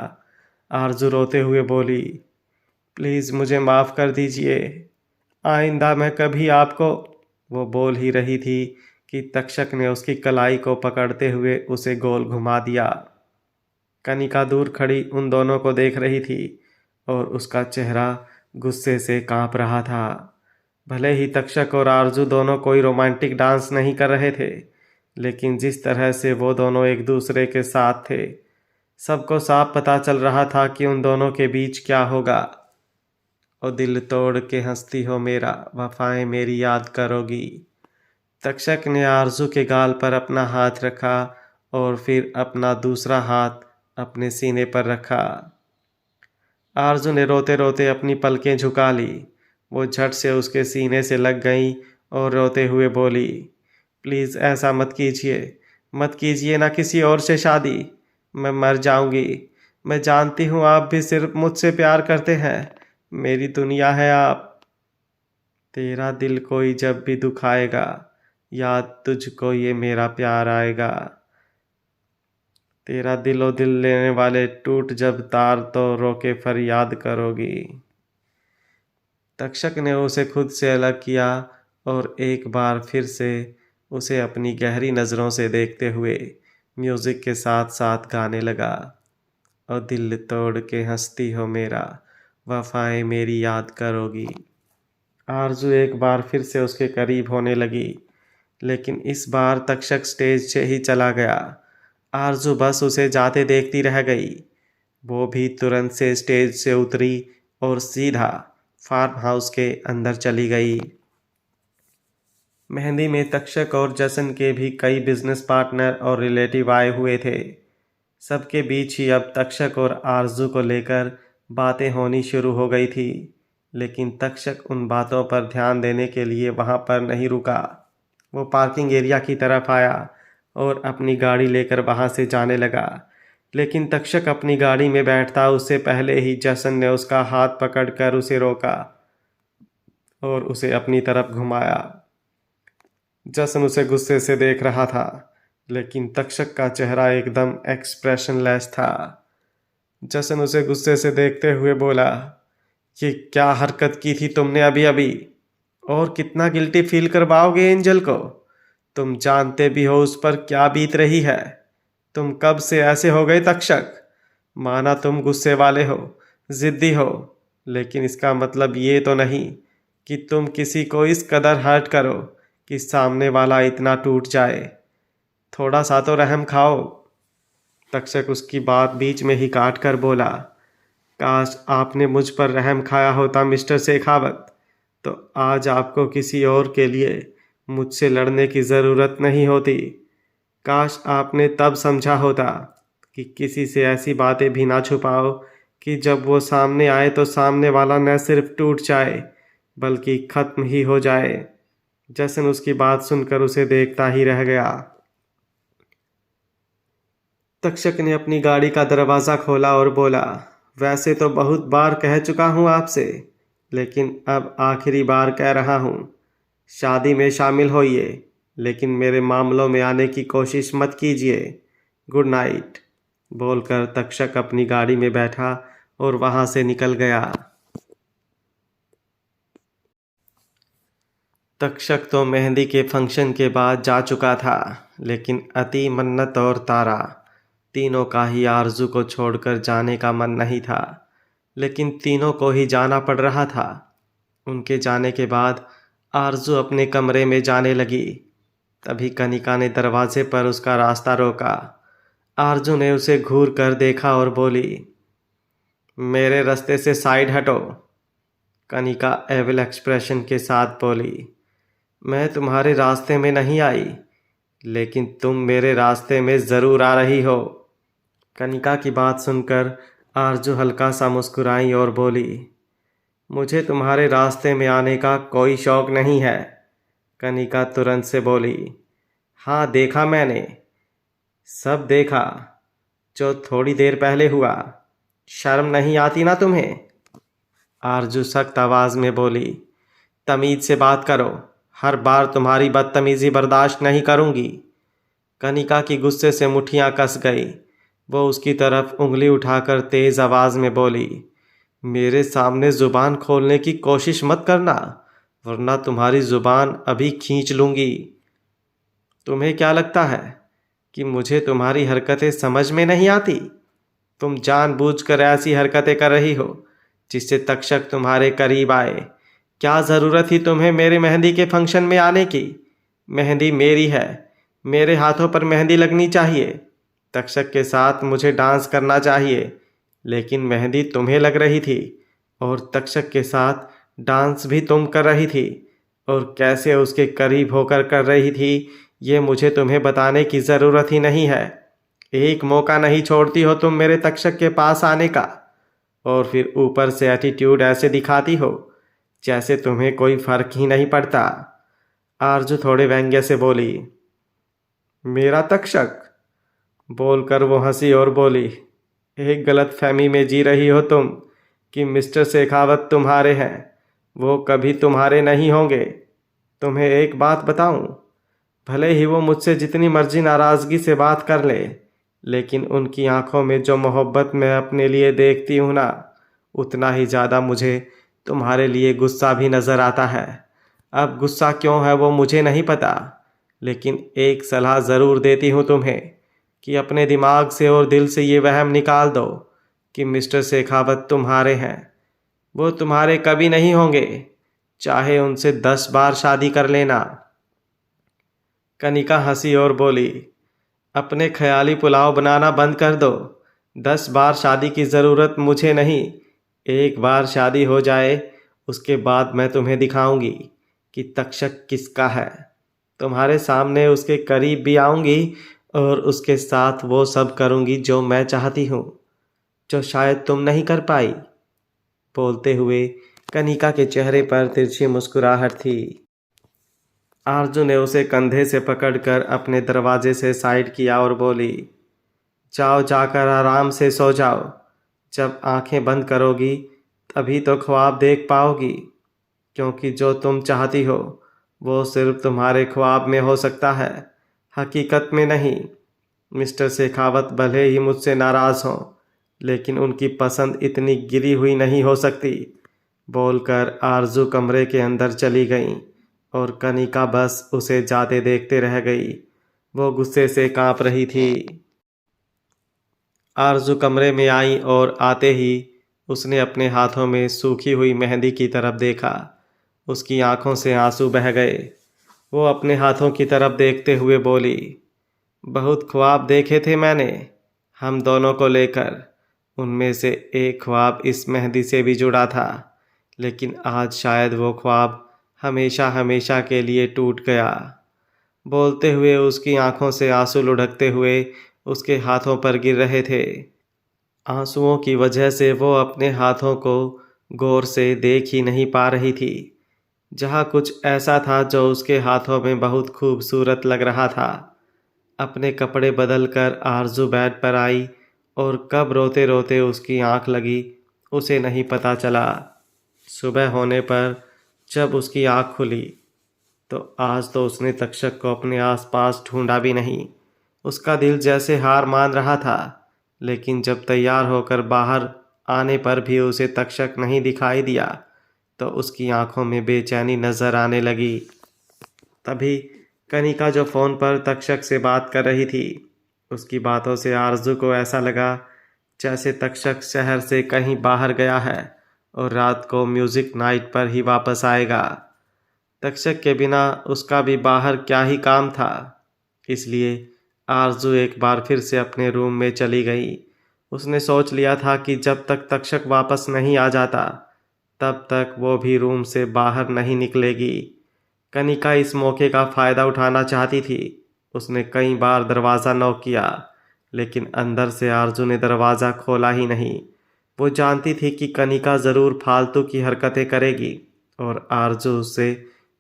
आरजू रोते हुए बोली, प्लीज़ मुझे माफ़ कर दीजिए, आइंदा मैं कभी आपको। वो बोल ही रही थी कि तक्षक ने उसकी कलाई को पकड़ते हुए उसे गोल घुमा दिया। कनिका दूर खड़ी उन दोनों को देख रही थी और उसका चेहरा गुस्से से कांप रहा था। भले ही तक्षक और आरजू दोनों कोई रोमांटिक डांस नहीं कर रहे थे, लेकिन जिस तरह से वो दोनों एक दूसरे के साथ थे, सबको साफ पता चल रहा था कि उन दोनों के बीच क्या होगा। ओ दिल तोड़ के हंसती हो मेरा, वफाएं मेरी याद करोगी। तक्षक ने आरजू के गाल पर अपना हाथ रखा और फिर अपना दूसरा हाथ अपने सीने पर रखा। आरजू ने रोते रोते अपनी पलकें झुका ली। वो झट से उसके सीने से लग गई और रोते हुए बोली, प्लीज़ ऐसा मत कीजिए, मत कीजिए ना किसी और से शादी। मैं मर जाऊंगी। मैं जानती हूँ आप भी सिर्फ मुझसे प्यार करते हैं। मेरी दुनिया है आप। तेरा दिल कोई जब भी दुखाएगा, याद तुझको ये मेरा प्यार आएगा। तेरा दिलो दिल लेने वाले टूट जब तार, तो रोके फरियाद करोगी। तक्षक ने उसे खुद से अलग किया और एक बार फिर से उसे अपनी गहरी नज़रों से देखते हुए म्यूज़िक के साथ साथ गाने लगा, और दिल तोड़ के हंसती हो मेरा, वफाएं मेरी याद करोगी। आरजू एक बार फिर से उसके करीब होने लगी, लेकिन इस बार तक्षक स्टेज से ही चला गया। आरजू बस उसे जाते देखती रह गई। वो भी तुरंत से स्टेज से उतरी और सीधा फार्म हाउस के अंदर चली गई। मेहंदी में तक्षक और जसन के भी कई बिजनेस पार्टनर और रिलेटिव आए हुए थे। सबके बीच ही अब तक्षक और आरजू को लेकर बातें होनी शुरू हो गई थी, लेकिन तक्षक उन बातों पर ध्यान देने के लिए वहां पर नहीं रुका। वो पार्किंग एरिया की तरफ आया और अपनी गाड़ी लेकर वहां से जाने लगा, लेकिन तक्षक अपनी गाड़ी में बैठता उससे पहले ही जसन ने उसका हाथ पकड़कर उसे रोका और उसे अपनी तरफ घुमाया। जसन उसे गुस्से से देख रहा था, लेकिन तक्षक का चेहरा एकदम एक्सप्रेशनलेस था। जसन उसे गुस्से से देखते हुए बोला, ये क्या हरकत की थी तुमने अभी अभी, और कितना गिल्टी फील करवाओगे एंजल को? तुम जानते भी हो उस पर क्या बीत रही है। तुम कब से ऐसे हो गए तक्षक? माना तुम गुस्से वाले हो, जिद्दी हो, लेकिन इसका मतलब ये तो नहीं कि तुम किसी को इस कदर हर्ट करो कि सामने वाला इतना टूट जाए। थोड़ा सा तो रहम खाओ। तक्षक उसकी बात बीच में ही काट कर बोला, काश आपने मुझ पर रहम खाया होता मिस्टर शेखावत, तो आज आपको किसी और के लिए मुझसे लड़ने की ज़रूरत नहीं होती। काश आपने तब समझा होता कि किसी से ऐसी बातें भी ना छुपाओ कि जब वो सामने आए तो सामने वाला न सिर्फ टूट जाए बल्कि ख़त्म ही हो जाए। जसन उसकी बात सुनकर उसे देखता ही रह गया। तक्षक ने अपनी गाड़ी का दरवाज़ा खोला और बोला, वैसे तो बहुत बार कह चुका हूँ आपसे, लेकिन अब आखिरी बार कह रहा हूँ, शादी में शामिल होइए, लेकिन मेरे मामलों में आने की कोशिश मत कीजिए। Good night. बोलकर तक्षक अपनी गाड़ी में बैठा और वहाँ से निकल गया। तक्षक तो मेहंदी के फंक्शन के बाद जा चुका था, लेकिन अति, मन्नत और तारा तीनों का ही आरजू को छोड़कर जाने का मन नहीं था, लेकिन तीनों को ही जाना पड़ रहा था। उनके जाने के बाद आरजू अपने कमरे में जाने लगी। तभी कनिका ने दरवाजे पर उसका रास्ता रोका। आरजू ने उसे घूर कर देखा और बोली, मेरे रास्ते से साइड हटो। कनिका एविल एक्सप्रेशन के साथ बोली, मैं तुम्हारे रास्ते में नहीं आई, लेकिन तुम मेरे रास्ते में ज़रूर आ रही हो। कनिका की बात सुनकर आरजू हल्का सा मुस्कुराई और बोली, मुझे तुम्हारे रास्ते में आने का कोई शौक़ नहीं है। कनिका तुरंत से बोली, हाँ देखा मैंने, सब देखा, जो थोड़ी देर पहले हुआ। शर्म नहीं आती ना तुम्हें? आरजू सख्त आवाज़ में बोली, तमीज़ से बात करो, हर बार तुम्हारी बदतमीज़ी बर्दाश्त नहीं करूँगी। कनिका की गुस्से से मुट्ठियाँ कस गई। वो उसकी तरफ उंगली उठाकर तेज़ आवाज़ में बोली, मेरे सामने ज़ुबान खोलने की कोशिश मत करना, वरना तुम्हारी ज़ुबान अभी खींच लूँगी। तुम्हें क्या लगता है कि मुझे तुम्हारी हरकतें समझ में नहीं आती? तुम जानबूझकर ऐसी हरकतें कर रही हो जिससे तक्षक तुम्हारे करीब आए। क्या ज़रूरत थी तुम्हें मेरे मेहंदी के फंक्शन में आने की? मेहंदी मेरी है, मेरे हाथों पर मेहंदी लगनी चाहिए। तक्षक के साथ मुझे डांस करना चाहिए, लेकिन मेहंदी तुम्हें लग रही थी और तक्षक के साथ डांस भी तुम कर रही थी, और कैसे उसके करीब होकर कर रही थी ये मुझे तुम्हें बताने की ज़रूरत ही नहीं है। एक मौका नहीं छोड़ती हो तुम मेरे तक्षक के पास आने का, और फिर ऊपर से एटीट्यूड ऐसे दिखाती हो जैसे तुम्हें कोई फ़र्क ही नहीं पड़ता। आरजू थोड़े व्यंग्य से बोली, मेरा तक्षक? बोलकर वो हंसी और बोली, एक गलत फहमी में जी रही हो तुम कि मिस्टर शेखावत तुम्हारे हैं, वो कभी तुम्हारे नहीं होंगे। तुम्हें एक बात बताऊं, भले ही वो मुझसे जितनी मर्जी नाराज़गी से बात कर ले, लेकिन उनकी आंखों में जो मोहब्बत मैं अपने लिए देखती हूँ ना, उतना ही ज़्यादा मुझे तुम्हारे लिए गुस्सा भी नज़र आता है। अब गुस्सा क्यों है वो मुझे नहीं पता, लेकिन एक सलाह ज़रूर देती हूँ तुम्हें कि अपने दिमाग से और दिल से ये वहम निकाल दो कि मिस्टर शेखावत तुम्हारे हैं। वो तुम्हारे कभी नहीं होंगे, चाहे उनसे 10 बार शादी कर लेना। कनिका हंसी और बोली, अपने ख्याली पुलाव बनाना बंद कर दो। 10 बार शादी की ज़रूरत मुझे नहीं, एक बार शादी हो जाए उसके बाद मैं तुम्हें दिखाऊंगी कि तक्षक किसका है। तुम्हारे सामने उसके करीब भी आऊंगी और उसके साथ वो सब करूंगी जो मैं चाहती हूँ, जो शायद तुम नहीं कर पाई। बोलते हुए कनिका के चेहरे पर तिरछी मुस्कुराहट थी। आरजू ने उसे कंधे से पकड़कर अपने दरवाजे से साइड किया और बोली, जाओ, जाकर आराम से सो जाओ। जब आंखें बंद करोगी तभी तो ख्वाब देख पाओगी, क्योंकि जो तुम चाहती हो वो सिर्फ तुम्हारे ख्वाब में हो सकता है, हकीकत में नहीं। मिस्टर शेखावत भले ही मुझसे नाराज़ हों, लेकिन उनकी पसंद इतनी गिरी हुई नहीं हो सकती। बोलकर आरजू कमरे के अंदर चली गई और कनिका बस उसे जाते देखते रह गई। वो गुस्से से कांप रही थी। आरजू कमरे में आई और आते ही उसने अपने हाथों में सूखी हुई मेहंदी की तरफ देखा। उसकी आंखों से आंसू बह गए। वो अपने हाथों की तरफ देखते हुए बोली, बहुत ख्वाब देखे थे मैंने हम दोनों को लेकर, उनमें से एक ख्वाब इस मेहंदी से भी जुड़ा था, लेकिन आज शायद वो ख्वाब हमेशा हमेशा के लिए टूट गया। बोलते हुए उसकी आंखों से आंसू लुढ़कते हुए उसके हाथों पर गिर रहे थे। आंसुओं की वजह से वो अपने हाथों को गौर से देख ही नहीं पा रही थी। जहाँ कुछ ऐसा था जो उसके हाथों में बहुत खूबसूरत लग रहा था। अपने कपड़े बदलकर आरजू बेड पर आई और कब रोते रोते उसकी आंख लगी उसे नहीं पता चला। सुबह होने पर जब उसकी आंख खुली तो आज तो उसने तक्षक को अपने आसपास ढूंढा भी नहीं। उसका दिल जैसे हार मान रहा था, लेकिन जब तैयार होकर बाहर आने पर भी उसे तक्षक नहीं दिखाई दिया तो उसकी आंखों में बेचैनी नज़र आने लगी। तभी कनिका जो फ़ोन पर तक्षक से बात कर रही थी, उसकी बातों से आरजू को ऐसा लगा जैसे तक्षक शहर से कहीं बाहर गया है और रात को म्यूज़िक नाइट पर ही वापस आएगा। तक्षक के बिना उसका भी बाहर क्या ही काम था, इसलिए आरजू एक बार फिर से अपने रूम में चली गई। उसने सोच लिया था कि जब तक तक्षक वापस नहीं आ जाता तब तक वो भी रूम से बाहर नहीं निकलेगी। कनिका इस मौके का फ़ायदा उठाना चाहती थी। उसने कई बार दरवाज़ा नॉक किया, लेकिन अंदर से आरजू ने दरवाज़ा खोला ही नहीं। वो जानती थी कि कनिका ज़रूर फालतू की हरकतें करेगी और आरजू उससे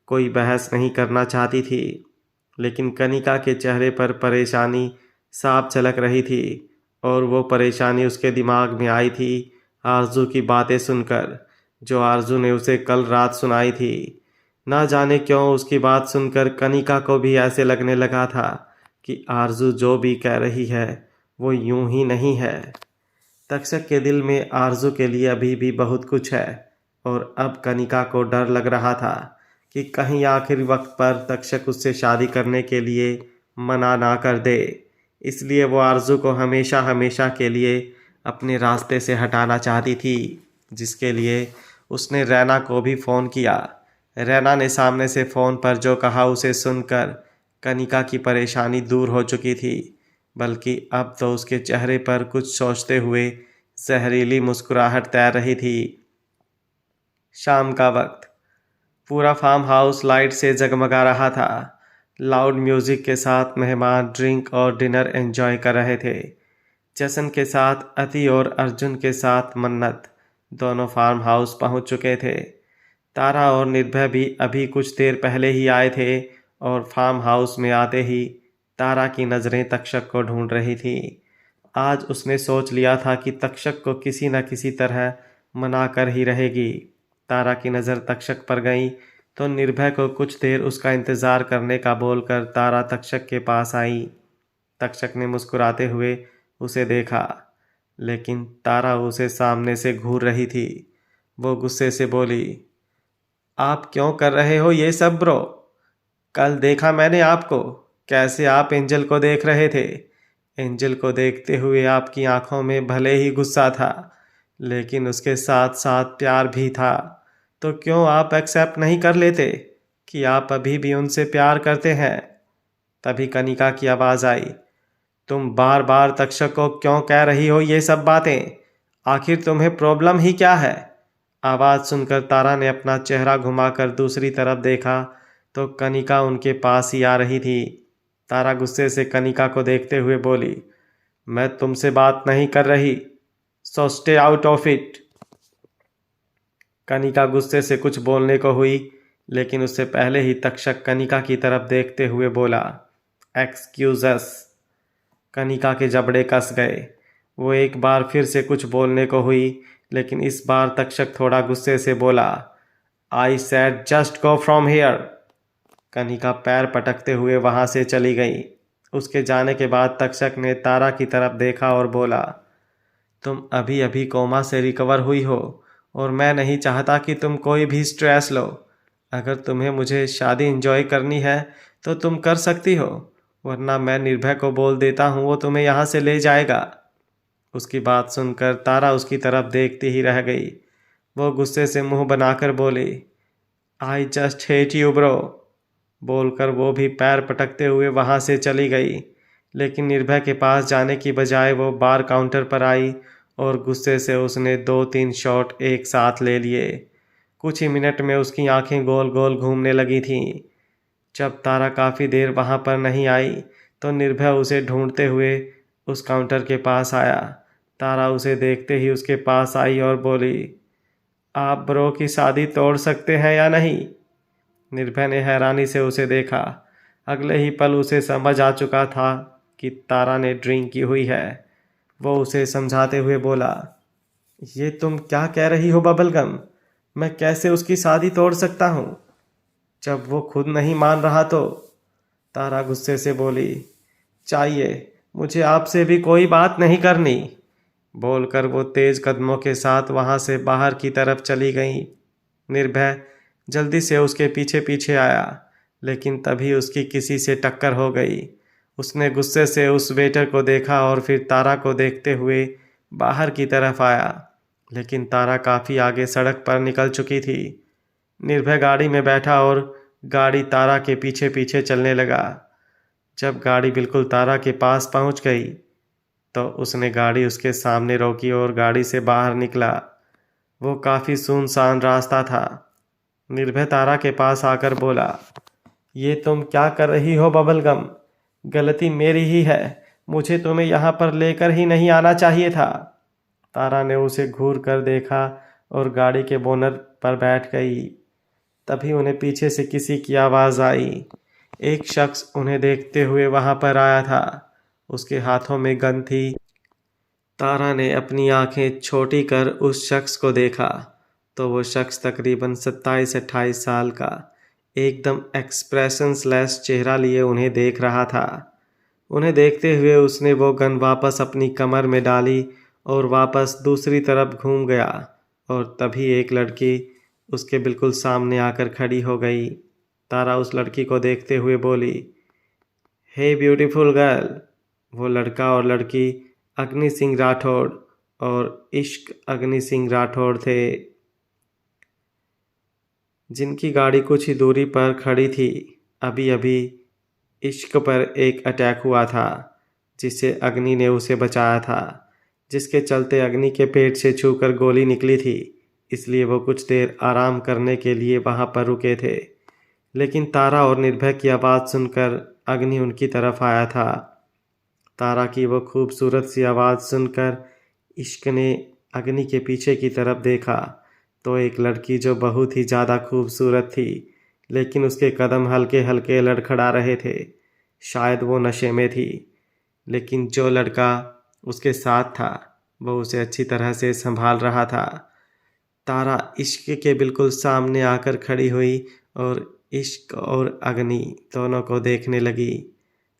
कोई बहस नहीं करना चाहती थी। लेकिन कनिका के चेहरे पर परेशानी साफ झलक रही थी और वो परेशानी उसके दिमाग में आई थी आरजू की बातें सुनकर, जो आरजू ने उसे कल रात सुनाई थी। ना जाने क्यों उसकी बात सुनकर कनिका को भी ऐसे लगने लगा था कि आरजू जो भी कह रही है वो यूं ही नहीं है। तक्षक के दिल में आरजू के लिए अभी भी बहुत कुछ है और अब कनिका को डर लग रहा था कि कहीं आखिरी वक्त पर तक्षक उससे शादी करने के लिए मना ना कर दे। इसलिए वो आरजू को हमेशा हमेशा के लिए अपने रास्ते से हटाना चाहती थी, जिसके लिए उसने रैना को भी फ़ोन किया। रैना ने सामने से फ़ोन पर जो कहा उसे सुनकर कनिका की परेशानी दूर हो चुकी थी, बल्कि अब तो उसके चेहरे पर कुछ सोचते हुए जहरीली मुस्कुराहट तैर रही थी। शाम का वक्त पूरा फार्म हाउस लाइट से जगमगा रहा था। लाउड म्यूजिक के साथ मेहमान ड्रिंक और डिनर एंजॉय कर रहे थे। जसन के साथ अति और अर्जुन के साथ मन्नत दोनों फार्म हाउस पहुंच चुके थे। तारा और निर्भय भी अभी कुछ देर पहले ही आए थे और फार्म हाउस में आते ही तारा की नज़रें तक्षक को ढूंढ रही थी। आज उसने सोच लिया था कि तक्षक को किसी न किसी तरह मना कर ही रहेगी। तारा की नज़र तक्षक पर गई तो निर्भय को कुछ देर उसका इंतज़ार करने का बोलकर तारा तक्षक के पास आई। तक्षक ने मुस्कुराते हुए उसे देखा, लेकिन तारा उसे सामने से घूर रही थी। वो गुस्से से बोली, आप क्यों कर रहे हो ये सब ब्रो? कल देखा मैंने आपको, कैसे आप एंजल को देख रहे थे। एंजल को देखते हुए आपकी आंखों में भले ही गुस्सा था, लेकिन उसके साथ साथ प्यार भी था। तो क्यों आप एक्सेप्ट नहीं कर लेते कि आप अभी भी उनसे प्यार करते हैं? तभी कनिका की आवाज़ आई, तुम बार बार तक्षक को क्यों कह रही हो ये सब बातें? आखिर तुम्हें प्रॉब्लम ही क्या है? आवाज़ सुनकर तारा ने अपना चेहरा घुमाकर दूसरी तरफ देखा तो कनिका उनके पास ही आ रही थी। तारा गुस्से से कनिका को देखते हुए बोली, मैं तुमसे बात नहीं कर रही, so stay out of it. Kanika गुस्से से कुछ बोलने को हुई, लेकिन उससे पहले ही तक्षक कनिका की तरफ देखते हुए बोला, एक्सक्यूज अस। कनिका के जबड़े कस गए। वो एक बार फिर से कुछ बोलने को हुई, लेकिन इस बार तक्षक थोड़ा गुस्से से बोला, I said just go from here. Kanika पैर पटकते हुए वहाँ से चली गई। उसके जाने के बाद तक्षक ने तारा की तरफ देखा और बोला, तुम अभी अभी कोमा से रिकवर हुई हो और मैं नहीं चाहता कि तुम कोई भी स्ट्रेस लो। अगर तुम्हें मुझे शादी एंजॉय करनी है तो तुम कर सकती हो, वरना मैं निर्भय को बोल देता हूँ, वो तुम्हें यहाँ से ले जाएगा। उसकी बात सुनकर तारा उसकी तरफ देखती ही रह गई। वो गुस्से से मुंह बनाकर बोली, I just hate you bro. बोलकर वो भी पैर पटकते हुए वहाँ से चली गई। लेकिन निर्भय के पास जाने की बजाय वो बार काउंटर पर आई और गुस्से से उसने 2-3 शॉट एक साथ ले लिए। कुछ ही मिनट में उसकी आंखें गोल गोल घूमने लगी थीं। जब तारा काफ़ी देर वहाँ पर नहीं आई तो निर्भय उसे ढूंढते हुए उस काउंटर के पास आया। तारा उसे देखते ही उसके पास आई और बोली, आप ब्रो की शादी तोड़ सकते हैं या नहीं? निर्भय ने हैरानी से उसे देखा। अगले ही पल उसे समझ आ चुका था कि तारा ने ड्रिंक की हुई है। वो उसे समझाते हुए बोला, ये तुम क्या कह रही हो बबलगम? मैं कैसे उसकी शादी तोड़ सकता हूँ जब वो खुद नहीं मान रहा? तो तारा गुस्से से बोली, चाहिए मुझे आपसे भी कोई बात नहीं करनी। बोलकर वो तेज कदमों के साथ वहाँ से बाहर की तरफ चली गई। निर्भय जल्दी से उसके पीछे पीछे आया, लेकिन तभी उसकी किसी से टक्कर हो गई। उसने गुस्से से उस वेटर को देखा और फिर तारा को देखते हुए बाहर की तरफ आया, लेकिन तारा काफ़ी आगे सड़क पर निकल चुकी थी। निर्भय गाड़ी में बैठा और गाड़ी तारा के पीछे पीछे चलने लगा। जब गाड़ी बिल्कुल तारा के पास पहुंच गई तो उसने गाड़ी उसके सामने रोकी और गाड़ी से बाहर निकला। वो काफ़ी सुनसान रास्ता था। निर्भय तारा के पास आकर बोला, ये तुम क्या कर रही हो बबलगम? गलती मेरी ही है, मुझे तुम्हें यहाँ पर लेकर ही नहीं आना चाहिए था। तारा ने उसे घूर कर देखा और गाड़ी के बोनट पर बैठ गई। तभी उन्हें पीछे से किसी की आवाज़ आई। एक शख्स उन्हें देखते हुए वहां पर आया था। उसके हाथों में गन थी। तारा ने अपनी आंखें छोटी कर उस शख्स को देखा तो वो शख्स तकरीबन 27-28 साल का एकदम एक्सप्रेशनलेस चेहरा लिए उन्हें देख रहा था। उन्हें देखते हुए उसने वो गन वापस अपनी कमर में डाली और वापस दूसरी तरफ घूम गया और तभी एक लड़की उसके बिल्कुल सामने आकर खड़ी हो गई। तारा उस लड़की को देखते हुए बोली, हे ब्यूटीफुल गर्ल। वो लड़का और लड़की अग्नि सिंह राठौड़ और इश्क अग्नि सिंह राठौड़ थे, जिनकी गाड़ी कुछ ही दूरी पर खड़ी थी। अभी अभी इश्क पर एक अटैक हुआ था जिससे अग्नि ने उसे बचाया था, जिसके चलते अग्नि के पेट से छूकर गोली निकली थी। इसलिए वो कुछ देर आराम करने के लिए वहां पर रुके थे। लेकिन तारा और निर्भय की आवाज़ सुनकर अग्नि उनकी तरफ आया था। तारा की वो खूबसूरत सी आवाज़ सुनकर इश्क ने अग्नि के पीछे की तरफ देखा तो एक लड़की जो बहुत ही ज़्यादा खूबसूरत थी, लेकिन उसके कदम हल्के हल्के लड़खड़ा रहे थे। शायद वो नशे में थी, लेकिन जो लड़का उसके साथ था वो उसे अच्छी तरह से संभाल रहा था। तारा इश्क के बिल्कुल सामने आकर खड़ी हुई और इश्क और अग्नि दोनों को देखने लगी।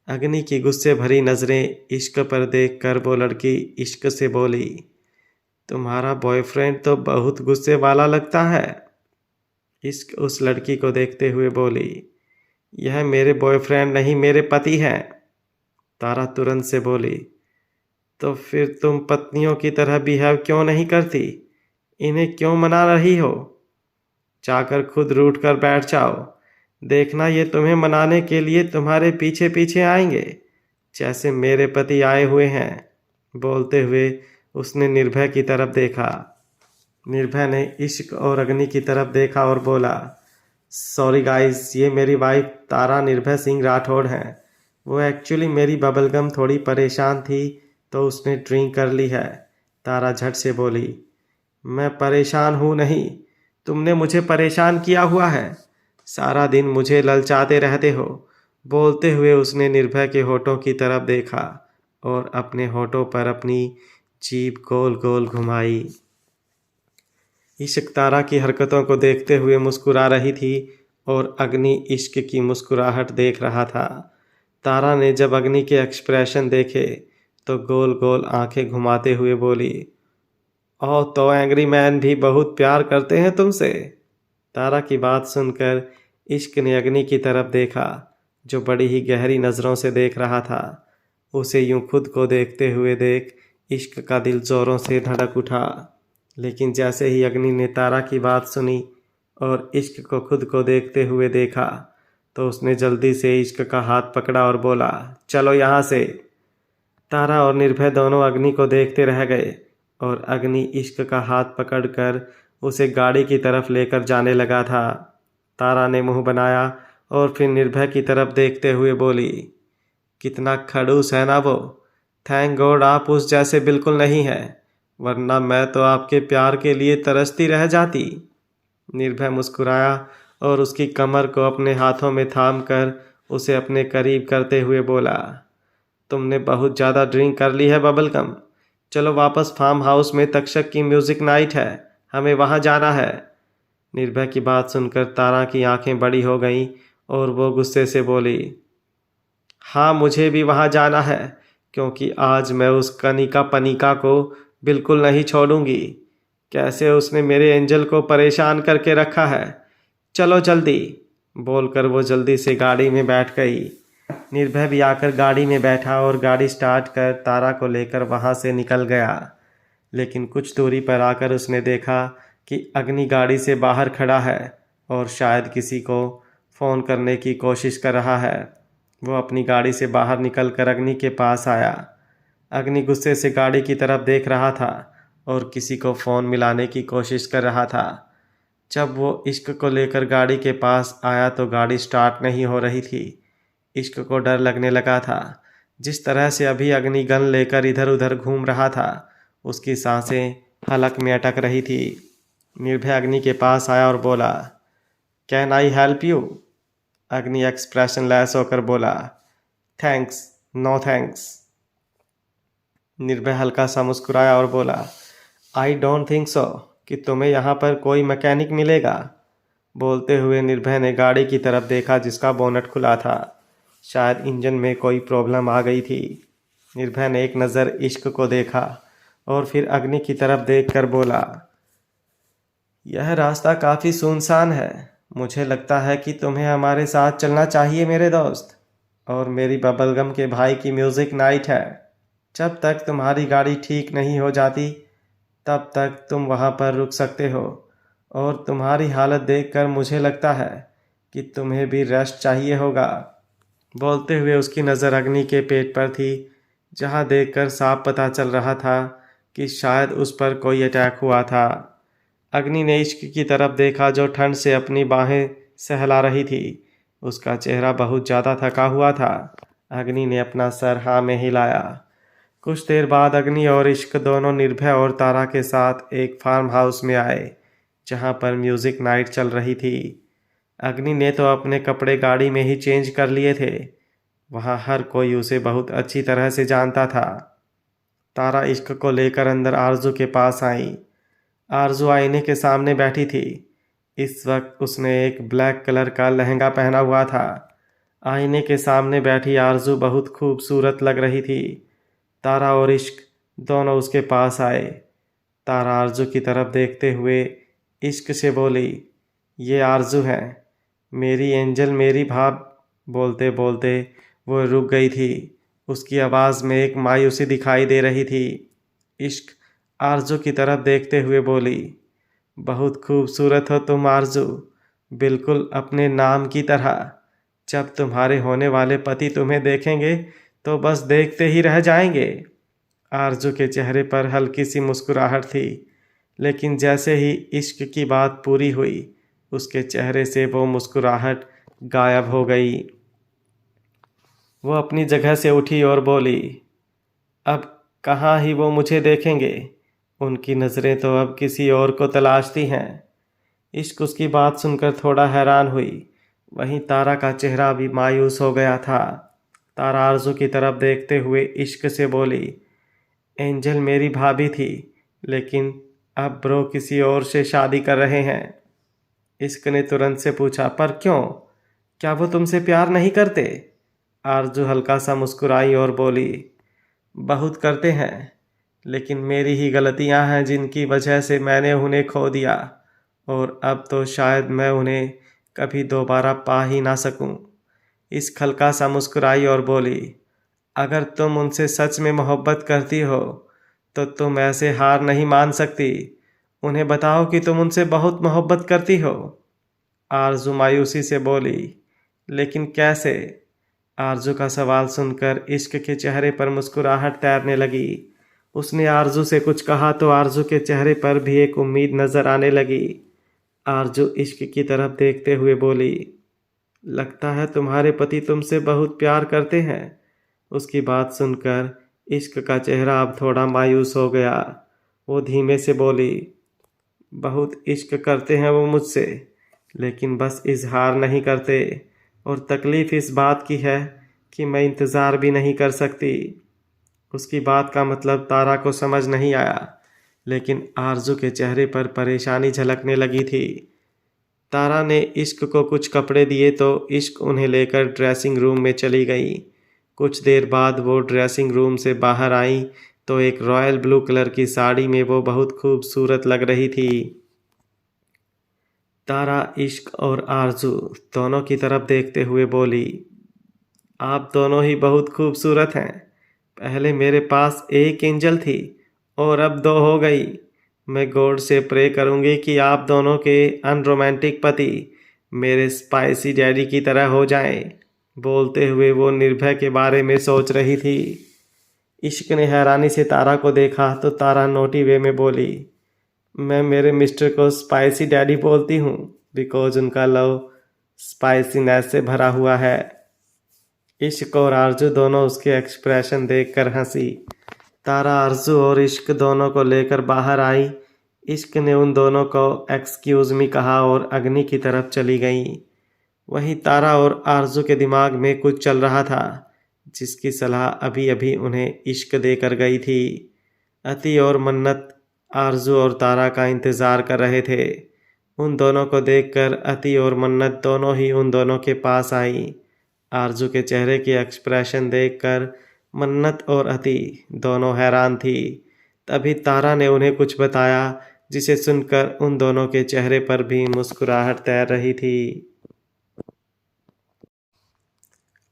अग्नि की गुस्से भरी नज़रें इश्क पर देखकर वो लड़की इश्क से बोली, तुम्हारा बॉयफ्रेंड तो बहुत गुस्से वाला लगता है। इश्क उस लड़की को देखते हुए बोली, यह मेरे बॉयफ्रेंड नहीं, मेरे पति हैं। तारा तुरंत से बोली, तो फिर तुम पत्नियों की तरह बिहेव क्यों नहीं करती? इन्हें क्यों मना रही हो? जाकर खुद रूठ कर बैठ जाओ। देखना ये तुम्हें मनाने के लिए तुम्हारे पीछे पीछे आएंगे, जैसे मेरे पति आए हुए हैं। बोलते हुए उसने निर्भय की तरफ देखा। निर्भय ने इश्क और अग्नि की तरफ देखा और बोला, सॉरी गाइस, ये मेरी वाइफ तारा निर्भय सिंह राठौड़ हैं। वो एक्चुअली मेरी बबलगम थोड़ी परेशान थी तो उसने ड्रिंक कर ली है। तारा झट से बोली, मैं परेशान हूँ नहीं, तुमने मुझे परेशान किया हुआ है। सारा दिन मुझे ललचाते रहते हो। बोलते हुए उसने निर्भय के होठों की तरफ देखा और अपने होठों पर अपनी जीभ गोल गोल घुमाई। इश्क तारा की हरकतों को देखते हुए मुस्कुरा रही थी और अग्नि इश्क की मुस्कुराहट देख रहा था। तारा ने जब अग्नि के एक्सप्रेशन देखे तो गोल गोल आंखें घुमाते हुए बोली, ओह, तो एंग्री मैन भी बहुत प्यार करते हैं तुमसे। तारा की बात सुनकर इश्क ने अग्नि की तरफ देखा, जो बड़ी ही गहरी नज़रों से देख रहा था। उसे यूं खुद को देखते हुए देख इश्क का दिल ज़ोरों से धड़क उठा। लेकिन जैसे ही अग्नि ने तारा की बात सुनी और इश्क को खुद को देखते हुए देखा तो उसने जल्दी से इश्क का हाथ पकड़ा और बोला, चलो यहाँ से। तारा और निर्भय दोनों अग्नि को देखते रह गए और अग्नि इश्क का हाथ पकड़कर उसे गाड़ी की तरफ लेकर जाने लगा था। तारा ने मुंह बनाया और फिर निर्भय की तरफ देखते हुए बोली, कितना खड़ूस है ना वो। थैंक गॉड आप उस जैसे बिल्कुल नहीं हैं, वरना मैं तो आपके प्यार के लिए तरसती रह जाती। निर्भय मुस्कुराया और उसकी कमर को अपने हाथों में थाम कर उसे अपने करीब करते हुए बोला, तुमने बहुत ज़्यादा ड्रिंक कर ली है बबलगम। चलो वापस फार्म हाउस में तक्षक की म्यूज़िक नाइट है, हमें वहाँ जाना है। निर्भय की बात सुनकर तारा की आंखें बड़ी हो गईं और वो गुस्से से बोली, हाँ मुझे भी वहाँ जाना है, क्योंकि आज मैं उस कनिका पनिका को बिल्कुल नहीं छोड़ूंगी। कैसे उसने मेरे एंजल को परेशान करके रखा है। चलो जल्दी। बोलकर वो जल्दी से गाड़ी में बैठ गई। निर्भय भी आकर गाड़ी में बैठा और गाड़ी स्टार्ट कर तारा को लेकर वहाँ से निकल गया। लेकिन कुछ दूरी पर आकर उसने देखा कि अग्नि गाड़ी से बाहर खड़ा है और शायद किसी को फ़ोन करने की कोशिश कर रहा है। वो अपनी गाड़ी से बाहर निकलकर अग्नि के पास आया। अग्नि गुस्से से गाड़ी की तरफ देख रहा था और किसी को फ़ोन मिलाने की कोशिश कर रहा था। जब वो इश्क को लेकर गाड़ी के पास आया तो गाड़ी स्टार्ट नहीं हो रही थी। इश्क को डर लगने लगा था। जिस तरह से अभी अग्नि गन लेकर इधर उधर घूम रहा था, उसकी सांसें हलक में अटक रही थी। निर्भय अग्नि के पास आया और बोला, कैन आई हेल्प यू? अग्नि एक्सप्रेशन लेस होकर बोला, थैंक्स, नो थैंक्स। निर्भय हल्का सा मुस्कुराया और बोला, आई डोंट थिंक सो कि तुम्हें यहाँ पर कोई मैकेनिक मिलेगा। बोलते हुए निर्भय ने गाड़ी की तरफ देखा जिसका बोनट खुला था। शायद इंजन में कोई प्रॉब्लम आ गई थी। निर्भय ने एक नज़र इश्क को देखा और फिर अग्नि की तरफ देखकर बोला, यह रास्ता काफ़ी सुनसान है। मुझे लगता है कि तुम्हें हमारे साथ चलना चाहिए मेरे दोस्त। और मेरी बबलगम के भाई की म्यूज़िक नाइट है। जब तक तुम्हारी गाड़ी ठीक नहीं हो जाती तब तक तुम वहाँ पर रुक सकते हो। और तुम्हारी हालत देखकर मुझे लगता है कि तुम्हें भी रेस्ट चाहिए होगा। बोलते हुए उसकी नज़र अग्नि के पेट पर थी, जहाँ देखकर साफ पता चल रहा था कि शायद उस पर कोई अटैक हुआ था। अग्नि ने इश्क की तरफ देखा जो ठंड से अपनी बाहें सहला रही थी। उसका चेहरा बहुत ज़्यादा थका हुआ था। अग्नि ने अपना सर हाँ में हिलाया। कुछ देर बाद अग्नि और इश्क दोनों निर्भय और तारा के साथ एक फार्म हाउस में आए, जहाँ पर म्यूज़िक नाइट चल रही थी। अग्नि ने तो अपने कपड़े गाड़ी में ही चेंज कर लिए थे। वहाँ हर कोई उसे बहुत अच्छी तरह से जानता था। तारा इश्क को लेकर अंदर आरजू के पास आई। आरजू आईने के सामने बैठी थी। इस वक्त उसने एक ब्लैक कलर का लहंगा पहना हुआ था। आईने के सामने बैठी आरजू बहुत खूबसूरत लग रही थी। तारा और इश्क दोनों उसके पास आए। तारा आरजू की तरफ देखते हुए इश्क से बोली, ये आरजू है, मेरी एंजल, मेरी भाब। बोलते बोलते वो रुक गई थी। उसकी आवाज़ में एक मायूसी दिखाई दे रही थी। इश्क आरजू की तरफ देखते हुए बोली, बहुत खूबसूरत हो तुम आरजू, बिल्कुल अपने नाम की तरह। जब तुम्हारे होने वाले पति तुम्हें देखेंगे तो बस देखते ही रह जाएंगे। आरजू के चेहरे पर हल्की सी मुस्कुराहट थी, लेकिन जैसे ही इश्क की बात पूरी हुई उसके चेहरे से वो मुस्कुराहट गायब हो गई। वो अपनी जगह से उठी और बोली, अब कहाँ ही वो मुझे देखेंगे, उनकी नज़रें तो अब किसी और को तलाशती हैं। इश्क उसकी बात सुनकर थोड़ा हैरान हुई। वहीं तारा का चेहरा भी मायूस हो गया था। तारा आरजू की तरफ देखते हुए इश्क से बोली, एंजल मेरी भाभी थी, लेकिन अब ब्रो किसी और से शादी कर रहे हैं। इश्क ने तुरंत से पूछा, पर क्यों? क्या वो तुमसे प्यार नहीं करते? आरजू हल्का सा मुस्कुराई और बोली, बहुत करते हैं, लेकिन मेरी ही गलतियां हैं जिनकी वजह से मैंने उन्हें खो दिया, और अब तो शायद मैं उन्हें कभी दोबारा पा ही ना सकूं। इस हल्का सा मुस्कुराई और बोली, अगर तुम उनसे सच में मोहब्बत करती हो तो तुम ऐसे हार नहीं मान सकती। उन्हें बताओ कि तुम उनसे बहुत मोहब्बत करती हो। आरजू मायूसी से बोली, लेकिन कैसे? आरजू का सवाल सुनकर इश्क के चेहरे पर मुस्कुराहट तैरने लगी। उसने आरजू से कुछ कहा तो आरजू के चेहरे पर भी एक उम्मीद नजर आने लगी। आरजू इश्क की तरफ देखते हुए बोली, लगता है तुम्हारे पति तुमसे बहुत प्यार करते हैं। उसकी बात सुनकर इश्क का चेहरा अब थोड़ा मायूस हो गया। वो धीमे से बोली, बहुत इश्क करते हैं वो मुझसे, लेकिन बस इजहार नहीं करते, और तकलीफ़ इस बात की है कि मैं इंतज़ार भी नहीं कर सकती। उसकी बात का मतलब तारा को समझ नहीं आया, लेकिन आरजू के चेहरे पर परेशानी झलकने लगी थी। तारा ने इश्क को कुछ कपड़े दिए तो इश्क उन्हें लेकर ड्रेसिंग रूम में चली गई। कुछ देर बाद वो ड्रेसिंग रूम से बाहर आई तो एक रॉयल ब्लू कलर की साड़ी में वो बहुत खूबसूरत लग रही थी। तारा इश्क और आरजू दोनों की तरफ देखते हुए बोली, आप दोनों ही बहुत खूबसूरत हैं। पहले मेरे पास एक एंजल थी और अब दो हो गई। मैं गॉड से प्रे करूंगी कि आप दोनों के अनरोमांटिक पति मेरे स्पाइसी डैडी की तरह हो जाएं। बोलते हुए वो निर्भय के बारे में सोच रही थी। इश्क ने हैरानी से तारा को देखा तो तारा नोटी वे में बोली, मैं मेरे मिस्टर को स्पाइसी डैडी बोलती हूँ बिकॉज उनका लव स्पाइसीनेस से भरा हुआ है। इश्क और आरजू दोनों उसके एक्सप्रेशन देखकर हंसी। तारा आरजू और इश्क दोनों को लेकर बाहर आई। इश्क ने उन दोनों को एक्सक्यूज़ मी कहा और अग्नि की तरफ चली गई। वहीं तारा और आरजू के दिमाग में कुछ चल रहा था जिसकी सलाह अभी अभी उन्हें इश्क देकर गई थी। अति और मन्नत आरजू और तारा का इंतज़ार कर रहे थे। उन दोनों को देखकर अति और मन्नत दोनों ही उन दोनों के पास आई। आरजू के चेहरे की एक्सप्रेशन देखकर मन्नत और अति दोनों हैरान थी। तभी तारा ने उन्हें कुछ बताया जिसे सुनकर उन दोनों के चेहरे पर भी मुस्कुराहट तैर रही थी।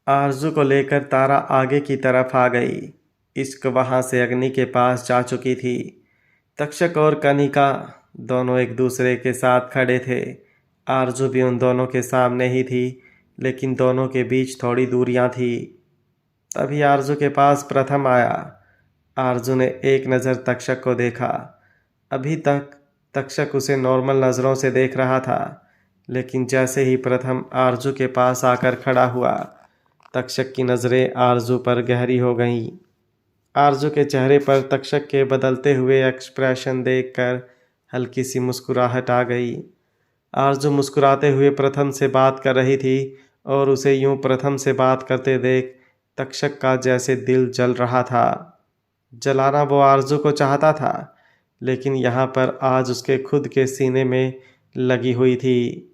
आरजू को लेकर तारा आगे की तरफ आ गई। इश्क वहाँ से अग्नि के पास जा चुकी थी। तक्षक और कनिका दोनों एक दूसरे के साथ खड़े थे। आरजू भी उन दोनों के सामने ही थी, लेकिन दोनों के बीच थोड़ी दूरियां थी। तभी आरजू के पास प्रथम आया। आरजू ने एक नज़र तक्षक को देखा। अभी तक तक्षक उसे नॉर्मल नज़रों से देख रहा था, लेकिन जैसे ही प्रथम आरजू के पास आकर खड़ा हुआ, तक्षक की नज़रें आरजू पर गहरी हो गईं। आरजू के चेहरे पर तक्षक के बदलते हुए एक्सप्रेशन देखकर हल्की सी मुस्कुराहट आ गई। आरजू मुस्कुराते हुए प्रथम से बात कर रही थी और उसे यूं प्रथम से बात करते देख तक्षक का जैसे दिल जल रहा था। जलाना वो आरजू को चाहता था, लेकिन यहाँ पर आज उसके खुद के सीने में लगी हुई थी।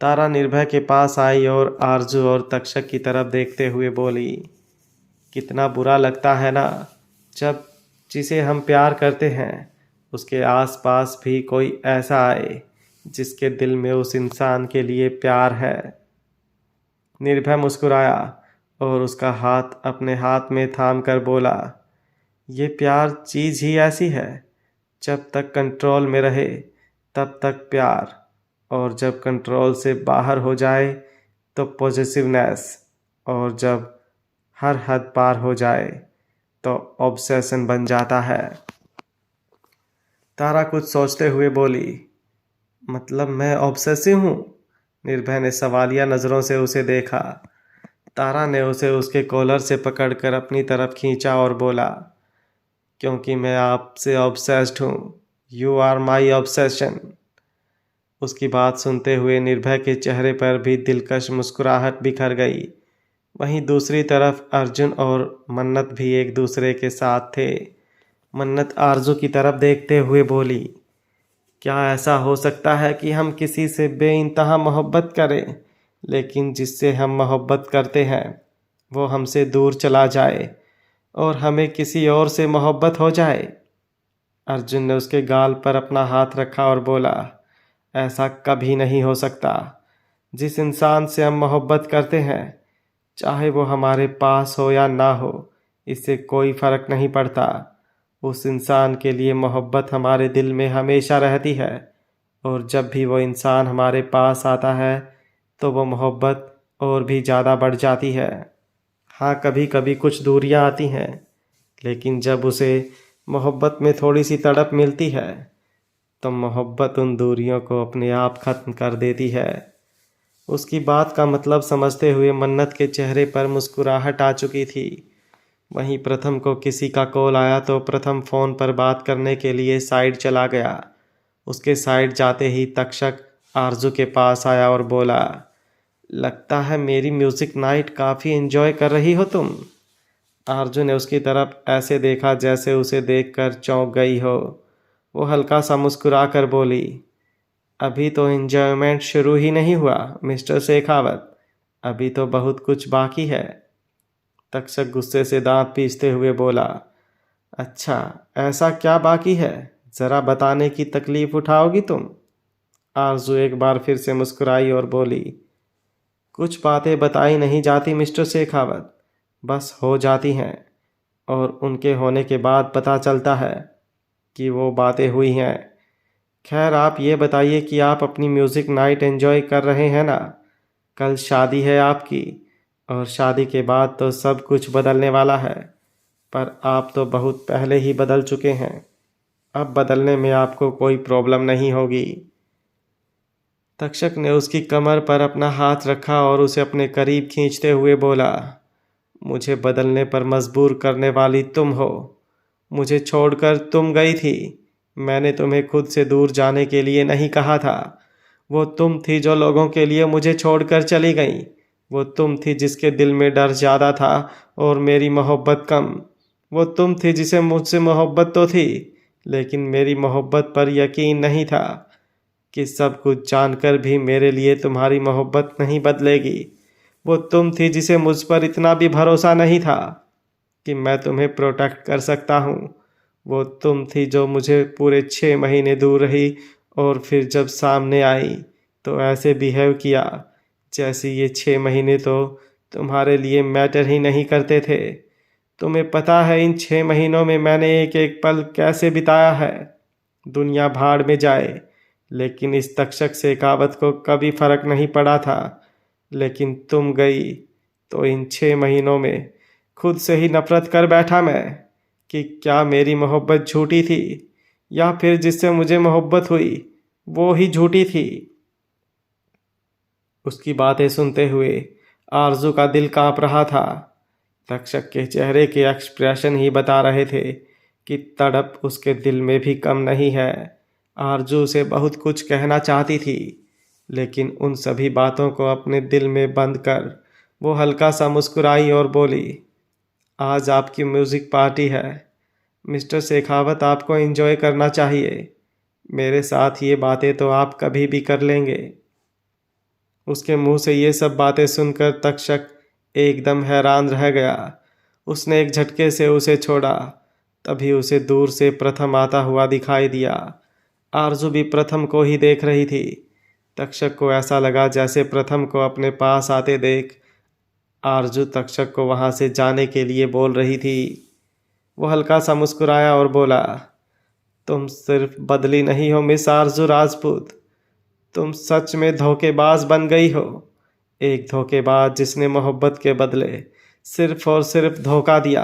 तारा निर्भय के पास आई और आरजू और तक्षक की तरफ देखते हुए बोली, कितना बुरा लगता है ना जब जिसे हम प्यार करते हैं उसके आसपास भी कोई ऐसा आए जिसके दिल में उस इंसान के लिए प्यार है। निर्भय मुस्कुराया और उसका हाथ अपने हाथ में थाम कर बोला, ये प्यार चीज़ ही ऐसी है, जब तक कंट्रोल में रहे तब तक प्यार, और जब कंट्रोल से बाहर हो जाए तो पॉजिटिवनेस, और जब हर हद पार हो जाए तो ऑब्सेशन बन जाता है। तारा कुछ सोचते हुए बोली, मतलब मैं ऑब्सेसिव हूँ? निर्भय ने सवालिया नज़रों से उसे देखा। तारा ने उसे उसके कॉलर से पकड़कर अपनी तरफ खींचा और बोला, क्योंकि मैं आपसे ऑब्सेस्ड हूँ। You are my obsession. उसकी बात सुनते हुए निर्भय के चेहरे पर भी दिलकश मुस्कुराहट बिखर गई। वहीं दूसरी तरफ अर्जुन और मन्नत भी एक दूसरे के साथ थे। मन्नत आरजू की तरफ देखते हुए बोली, क्या ऐसा हो सकता है कि हम किसी से बेइंतहा मोहब्बत करें, लेकिन जिससे हम मोहब्बत करते हैं वो हमसे दूर चला जाए और हमें किसी और से मोहब्बत हो जाए? अर्जुन ने उसके गाल पर अपना हाथ रखा और बोला, ऐसा कभी नहीं हो सकता। जिस इंसान से हम मोहब्बत करते हैं, चाहे वो हमारे पास हो या ना हो, इससे कोई फ़र्क नहीं पड़ता। उस इंसान के लिए मोहब्बत हमारे दिल में हमेशा रहती है, और जब भी वो इंसान हमारे पास आता है तो वो मोहब्बत और भी ज़्यादा बढ़ जाती है। हाँ, कभी कभी कुछ दूरियां आती हैं, लेकिन जब उसे मोहब्बत में थोड़ी सी तड़प मिलती है तो मोहब्बत उन दूरियों को अपने आप ख़त्म कर देती है। उसकी बात का मतलब समझते हुए मन्नत के चेहरे पर मुस्कुराहट आ चुकी थी। वहीं प्रथम को किसी का कॉल आया तो प्रथम फ़ोन पर बात करने के लिए साइड चला गया। उसके साइड जाते ही तक्षक आरजू के पास आया और बोला, लगता है मेरी म्यूज़िक नाइट काफ़ी एंजॉय कर रही हो तुम। आरजू ने उसकी तरफ ऐसे देखा जैसे उसे देखकर चौंक गई हो। वो हल्का सा मुस्कुरा कर बोली, अभी तो एंजॉयमेंट शुरू ही नहीं हुआ मिस्टर शेखावत, अभी तो बहुत कुछ बाकी है। तक्षक गुस्से से दांत पीसते हुए बोला, अच्छा ऐसा क्या बाकी है, ज़रा बताने की तकलीफ़ उठाओगी तुम? आरजू एक बार फिर से मुस्कुराई और बोली, कुछ बातें बताई नहीं जाती मिस्टर शेखावत, बस हो जाती हैं, और उनके होने के बाद पता चलता है कि वो बातें हुई हैं। खैर आप ये बताइए कि आप अपनी म्यूज़िक नाइट एंजॉय कर रहे हैं ना? कल शादी है आपकी, और शादी के बाद तो सब कुछ बदलने वाला है। पर आप तो बहुत पहले ही बदल चुके हैं। अब बदलने में आपको कोई प्रॉब्लम नहीं होगी। तक्षक ने उसकी कमर पर अपना हाथ रखा और उसे अपने करीब खींचते हुए बोला, मुझे बदलने पर मजबूर करने वाली तुम हो। मुझे छोड़कर तुम गई थी। मैंने तुम्हें खुद से दूर जाने के लिए नहीं कहा था। वो तुम थी जो लोगों के लिए मुझे छोड़कर चली गई। वो तुम थी जिसके दिल में डर ज़्यादा था और मेरी मोहब्बत कम। वो तुम थी जिसे मुझसे मोहब्बत तो थी, लेकिन मेरी मोहब्बत पर यकीन नहीं था कि सब कुछ जानकर भी मेरे लिए तुम्हारी मोहब्बत नहीं बदलेगी। वो तुम थी जिसे मुझ पर इतना भी भरोसा नहीं था कि मैं तुम्हें प्रोटेक्ट कर सकता हूँ। वो तुम थी जो मुझे पूरे 6 महीने दूर रही और फिर जब सामने आई तो ऐसे बिहेव किया जैसे ये 6 महीने तो तुम्हारे लिए मैटर ही नहीं करते थे। तुम्हें पता है इन 6 महीनों में मैंने एक एक पल कैसे बिताया है। दुनिया भाड़ में जाए, लेकिन इस तक्षक शेखावत को कभी फर्क नहीं पड़ा था। लेकिन तुम गई तो इन 6 महीनों में खुद से ही नफरत कर बैठा मैं कि क्या मेरी मोहब्बत झूठी थी या फिर जिससे मुझे मोहब्बत हुई वो ही झूठी थी। उसकी बातें सुनते हुए आरजू का दिल कांप रहा था। तक्षक के चेहरे के एक्सप्रेशन ही बता रहे थे कि तड़प उसके दिल में भी कम नहीं है। आरजू से बहुत कुछ कहना चाहती थी, लेकिन उन सभी बातों को अपने दिल में बंद कर वो हल्का सा मुस्कुराई और बोली, आज आपकी म्यूज़िक पार्टी है मिस्टर शेखावत, आपको एंजॉय करना चाहिए। मेरे साथ ये बातें तो आप कभी भी कर लेंगे। उसके मुंह से ये सब बातें सुनकर तक्षक एकदम हैरान रह गया। उसने एक झटके से उसे छोड़ा। तभी उसे दूर से प्रथम आता हुआ दिखाई दिया। आरजू भी प्रथम को ही देख रही थी। तक्षक को ऐसा लगा जैसे प्रथम को अपने पास आते देख आरजू तक्षक को वहां से जाने के लिए बोल रही थी। वो हल्का सा मुस्कुराया और बोला, तुम सिर्फ बदली नहीं हो मिस आरजू राजपूत, तुम सच में धोखेबाज बन गई हो। एक धोखेबाज जिसने मोहब्बत के बदले सिर्फ और सिर्फ धोखा दिया।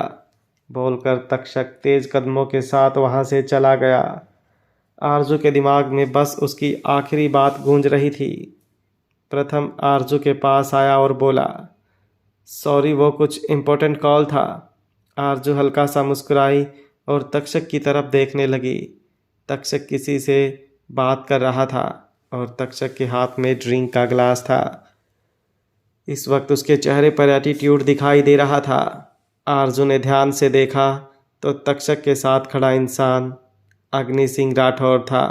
बोलकर तक्षक तेज कदमों के साथ वहां से चला गया। आरजू के दिमाग में बस उसकी आखिरी बात गूंज रही थी। प्रथम आरजू के पास आया और बोला, सॉरी वो कुछ इम्पोर्टेंट कॉल था। आरजू हल्का सा मुस्कुराई और तक्षक की तरफ देखने लगी। तक्षक किसी से बात कर रहा था और तक्षक के हाथ में ड्रिंक का ग्लास था। इस वक्त उसके चेहरे पर एटीट्यूड दिखाई दे रहा था। आरजू ने ध्यान से देखा तो तक्षक के साथ खड़ा इंसान अग्नि सिंह राठौर था।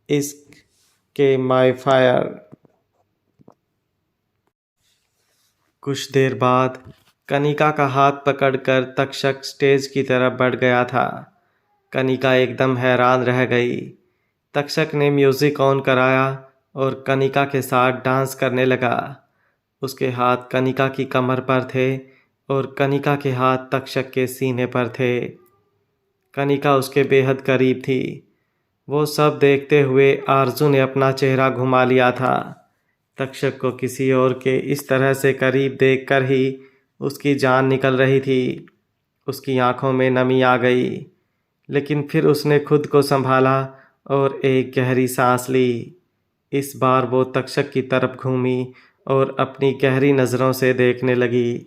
इश्क के माय फायर। कुछ देर बाद कनिका का हाथ पकड़कर तक्षक स्टेज की तरफ बढ़ गया था। कनिका एकदम हैरान रह गई। तक्षक ने म्यूज़िक ऑन कराया और कनिका के साथ डांस करने लगा। उसके हाथ कनिका की कमर पर थे और कनिका के हाथ तक्षक के सीने पर थे। कनिका उसके बेहद करीब थी। वो सब देखते हुए आरजू ने अपना चेहरा घुमा लिया था। तक्षक को किसी और के इस तरह से करीब देखकर ही उसकी जान निकल रही थी। उसकी आंखों में नमी आ गई, लेकिन फिर उसने खुद को संभाला और एक गहरी सांस ली। इस बार वो तक्षक की तरफ घूमी और अपनी गहरी नज़रों से देखने लगी।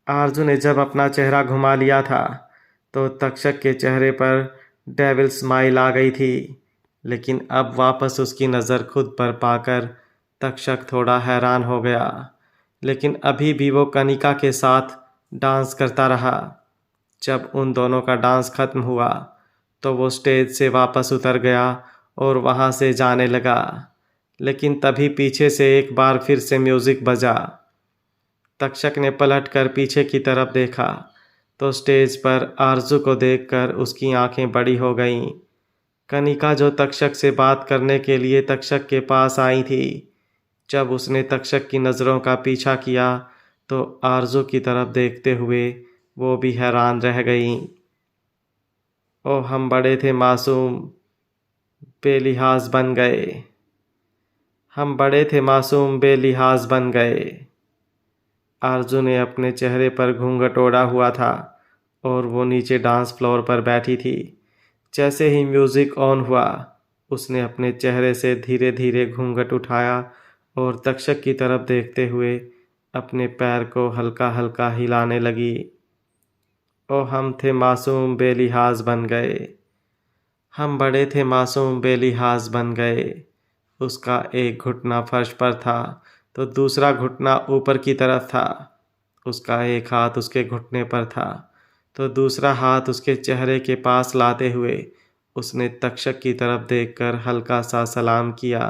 आरजू ने जब अपना चेहरा घुमा लिया था तो तक्षक के चेहरे पर डेविल स्माइल आ गई थी, लेकिन अब वापस उसकी नज़र खुद पर पाकर तक्षक थोड़ा हैरान हो गया। लेकिन अभी भी वो कनिका के साथ डांस करता रहा। जब उन दोनों का डांस खत्म हुआ तो वो स्टेज से वापस उतर गया और वहाँ से जाने लगा। लेकिन तभी पीछे से एक बार फिर से म्यूज़िक बजा। तक्षक ने पलटकर पीछे की तरफ देखा तो स्टेज पर आरजू को देखकर उसकी आंखें बड़ी हो गईं। कनिका जो तक्षक से बात करने के लिए तक्षक के पास आई थी, जब उसने तक्षक की नज़रों का पीछा किया तो आरजू की तरफ देखते हुए वो भी हैरान रह गई। ओ हम बड़े थे मासूम, बेलिहाज बन गए। हम बड़े थे मासूम, बेलिहाज बन गए। आरजू ने अपने चेहरे पर घूंघट ओढ़ा हुआ था और वो नीचे डांस फ्लोर पर बैठी थी। जैसे ही म्यूज़िक ऑन हुआ, उसने अपने चेहरे से धीरे धीरे घूंघट उठाया और तक्षक की तरफ देखते हुए अपने पैर को हल्का हल्का हिलाने लगी। ओ हम थे मासूम बेलिहाज बन गए, हम बड़े थे मासूम बेलिहाज बन गए। उसका एक घुटना फर्श पर था तो दूसरा घुटना ऊपर की तरफ था। उसका एक हाथ उसके घुटने पर था तो दूसरा हाथ उसके चेहरे के पास लाते हुए उसने तक्षक की तरफ देखकर हल्का सा सलाम किया।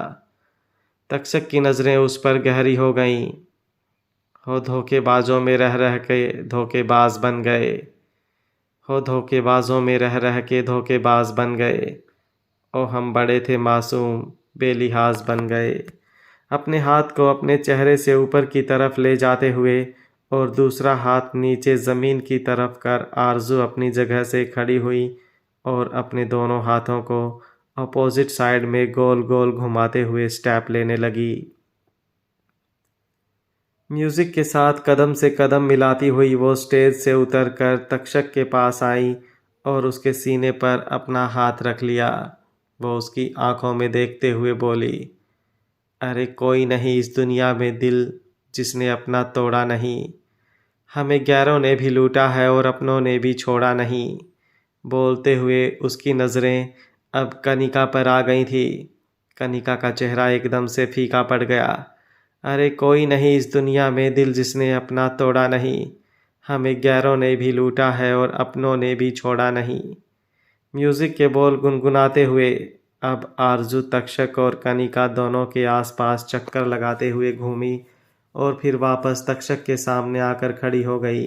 तक्षक की नज़रें उस पर गहरी हो गईं। हो धोखेबाजों में रह रह के धोखेबाज बन गए, हो धोखेबाजों में रह रह के धोखेबाज बन गए। ओ हम बड़े थे मासूम बेलिहाज बन गए। अपने हाथ को अपने चेहरे से ऊपर की तरफ ले जाते हुए और दूसरा हाथ नीचे ज़मीन की तरफ कर आरजू अपनी जगह से खड़ी हुई और अपने दोनों हाथों को अपोजिट साइड में गोल गोल घुमाते हुए स्टेप लेने लगी। म्यूज़िक के साथ कदम से कदम मिलाती हुई वो स्टेज से उतरकर तक्षक के पास आई और उसके सीने पर अपना हाथ रख लिया। वो उसकी आंखों में देखते हुए बोली, अरे कोई नहीं इस दुनिया में दिल जिसने अपना तोड़ा नहीं। हमें गैरों ने भी लूटा है और अपनों ने भी छोड़ा नहीं। बोलते हुए उसकी नज़रें अब कनिका पर आ गई थी। कनिका का चेहरा एकदम से फीका पड़ गया। अरे कोई नहीं इस दुनिया में दिल जिसने अपना तोड़ा नहीं। हमें गैरों ने भी लूटा है और अपनों ने भी छोड़ा नहीं। म्यूज़िक के बोल गुनगुनाते हुए अब आरजू तक्षक और कनिका दोनों के आसपास चक्कर लगाते हुए घूमी और फिर वापस तक्षक के सामने आकर खड़ी हो गई।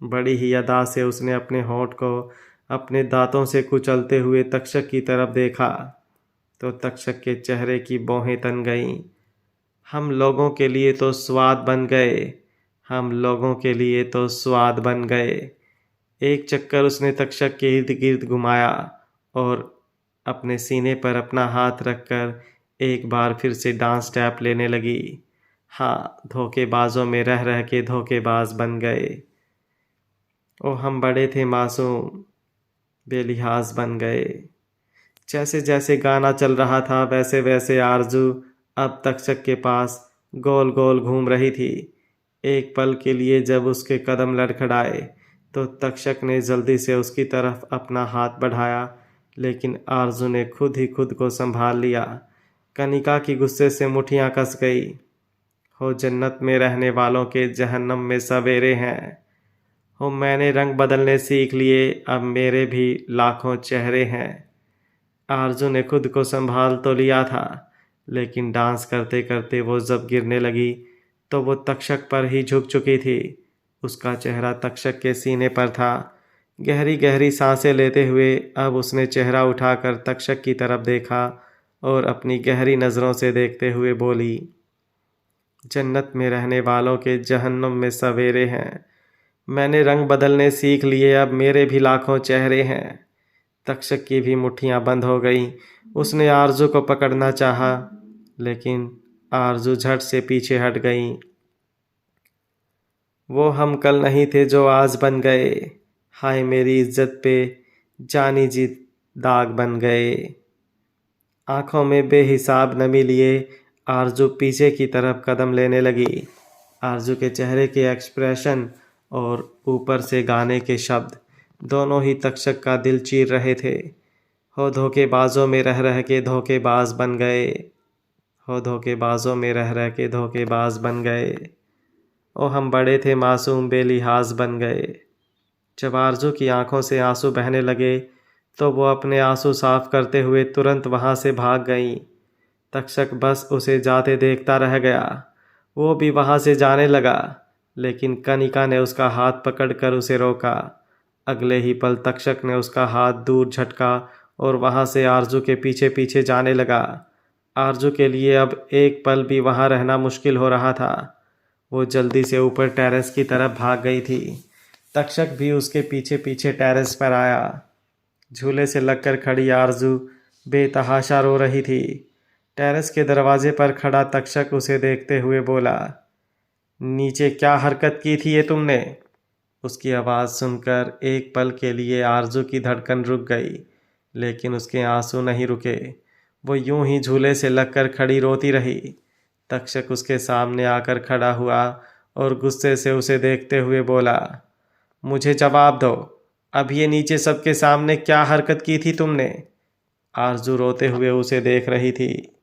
बड़ी ही अदा से उसने अपने होंठ को अपने दांतों से कुचलते हुए तक्षक की तरफ देखा तो तक्षक के चेहरे की भौहें तन गईं। हम लोगों के लिए तो स्वाद बन गए, हम लोगों के लिए तो स्वाद बन गए। एक चक्कर उसने तक्षक के इर्द गिर्द घुमाया और अपने सीने पर अपना हाथ रखकर एक बार फिर से डांस स्टेप लेने लगी। हाँ, धोखेबाजों में रह रह के धोखेबाज बन गए। ओ हम बड़े थे मासूम बेलिहाज बन गए। जैसे जैसे गाना चल रहा था वैसे वैसे आरजू अब तक्षक के पास गोल गोल घूम रही थी। एक पल के लिए जब उसके कदम लड़खड़ाए तो तक्षक ने जल्दी से उसकी तरफ अपना हाथ बढ़ाया, लेकिन आरजू ने खुद ही खुद को संभाल लिया। कनिका की गुस्से से मुट्ठियां कस गई। हो जन्नत में रहने वालों के जहन्नम में सवेरे हैं। हो मैंने रंग बदलने सीख लिए, अब मेरे भी लाखों चेहरे हैं। आरजू ने खुद को संभाल तो लिया था, लेकिन डांस करते करते वो जब गिरने लगी तो वो तक्षक पर ही झुक चुकी थी। उसका चेहरा तक्षक के सीने पर था। गहरी गहरी सांसें लेते हुए अब उसने चेहरा उठाकर तक्षक की तरफ देखा और अपनी गहरी नज़रों से देखते हुए बोली, जन्नत में रहने वालों के जहन्नुम में सवेरे हैं। मैंने रंग बदलने सीख लिए, अब मेरे भी लाखों चेहरे हैं। तक्षक की भी मुट्ठियां बंद हो गईं। उसने आरजू को पकड़ना चाहा, लेकिन आरजू झट से पीछे हट गईं। वो हम कल नहीं थे जो आज बन गए। हाय मेरी इज्जत पे जानी जी दाग बन गए। आंखों में बेहिसाब नमी लिए आरजू पीछे की तरफ कदम लेने लगी। आरजू के चेहरे के एक्सप्रेशन और ऊपर से गाने के शब्द दोनों ही तक्षक का दिल चीर रहे थे। हो धोखेबाजों में रह रह के धोखेबाज बन गए, हो धोखेबाजों में रह रह के धोखेबाज बन गए। ओ हम बड़े थे मासूम बेलिहाज बन गए। जब आरजू की आंखों से आंसू बहने लगे तो वो अपने आंसू साफ करते हुए तुरंत वहाँ से भाग गईं। तक्षक बस उसे जाते देखता रह गया। वो भी वहाँ से जाने लगा, लेकिन कनिका ने उसका हाथ पकड़कर उसे रोका। अगले ही पल तक्षक ने उसका हाथ दूर झटका और वहाँ से आरजू के पीछे पीछे जाने लगा। आरजू के लिए अब एक पल भी वहाँ रहना मुश्किल हो रहा था। वो जल्दी से ऊपर टेरेस की तरफ भाग गई थी। तक्षक भी उसके पीछे पीछे टेरेस पर आया। झूले से लगकर खड़ी आरजू बेतहाशा रो रही थी। टेरेस के दरवाजे पर खड़ा तक्षक उसे देखते हुए बोला, नीचे क्या हरकत की थी ये तुमने? उसकी आवाज़ सुनकर एक पल के लिए आरजू की धड़कन रुक गई, लेकिन उसके आंसू नहीं रुके। वो यूं ही झूले से लगकर खड़ी रोती रही। तक्षक उसके सामने आकर खड़ा हुआ और गुस्से से उसे देखते हुए बोला, मुझे जवाब दो, अब ये नीचे सबके सामने क्या हरकत की थी तुमने? आरजू रोते हुए उसे देख रही थी।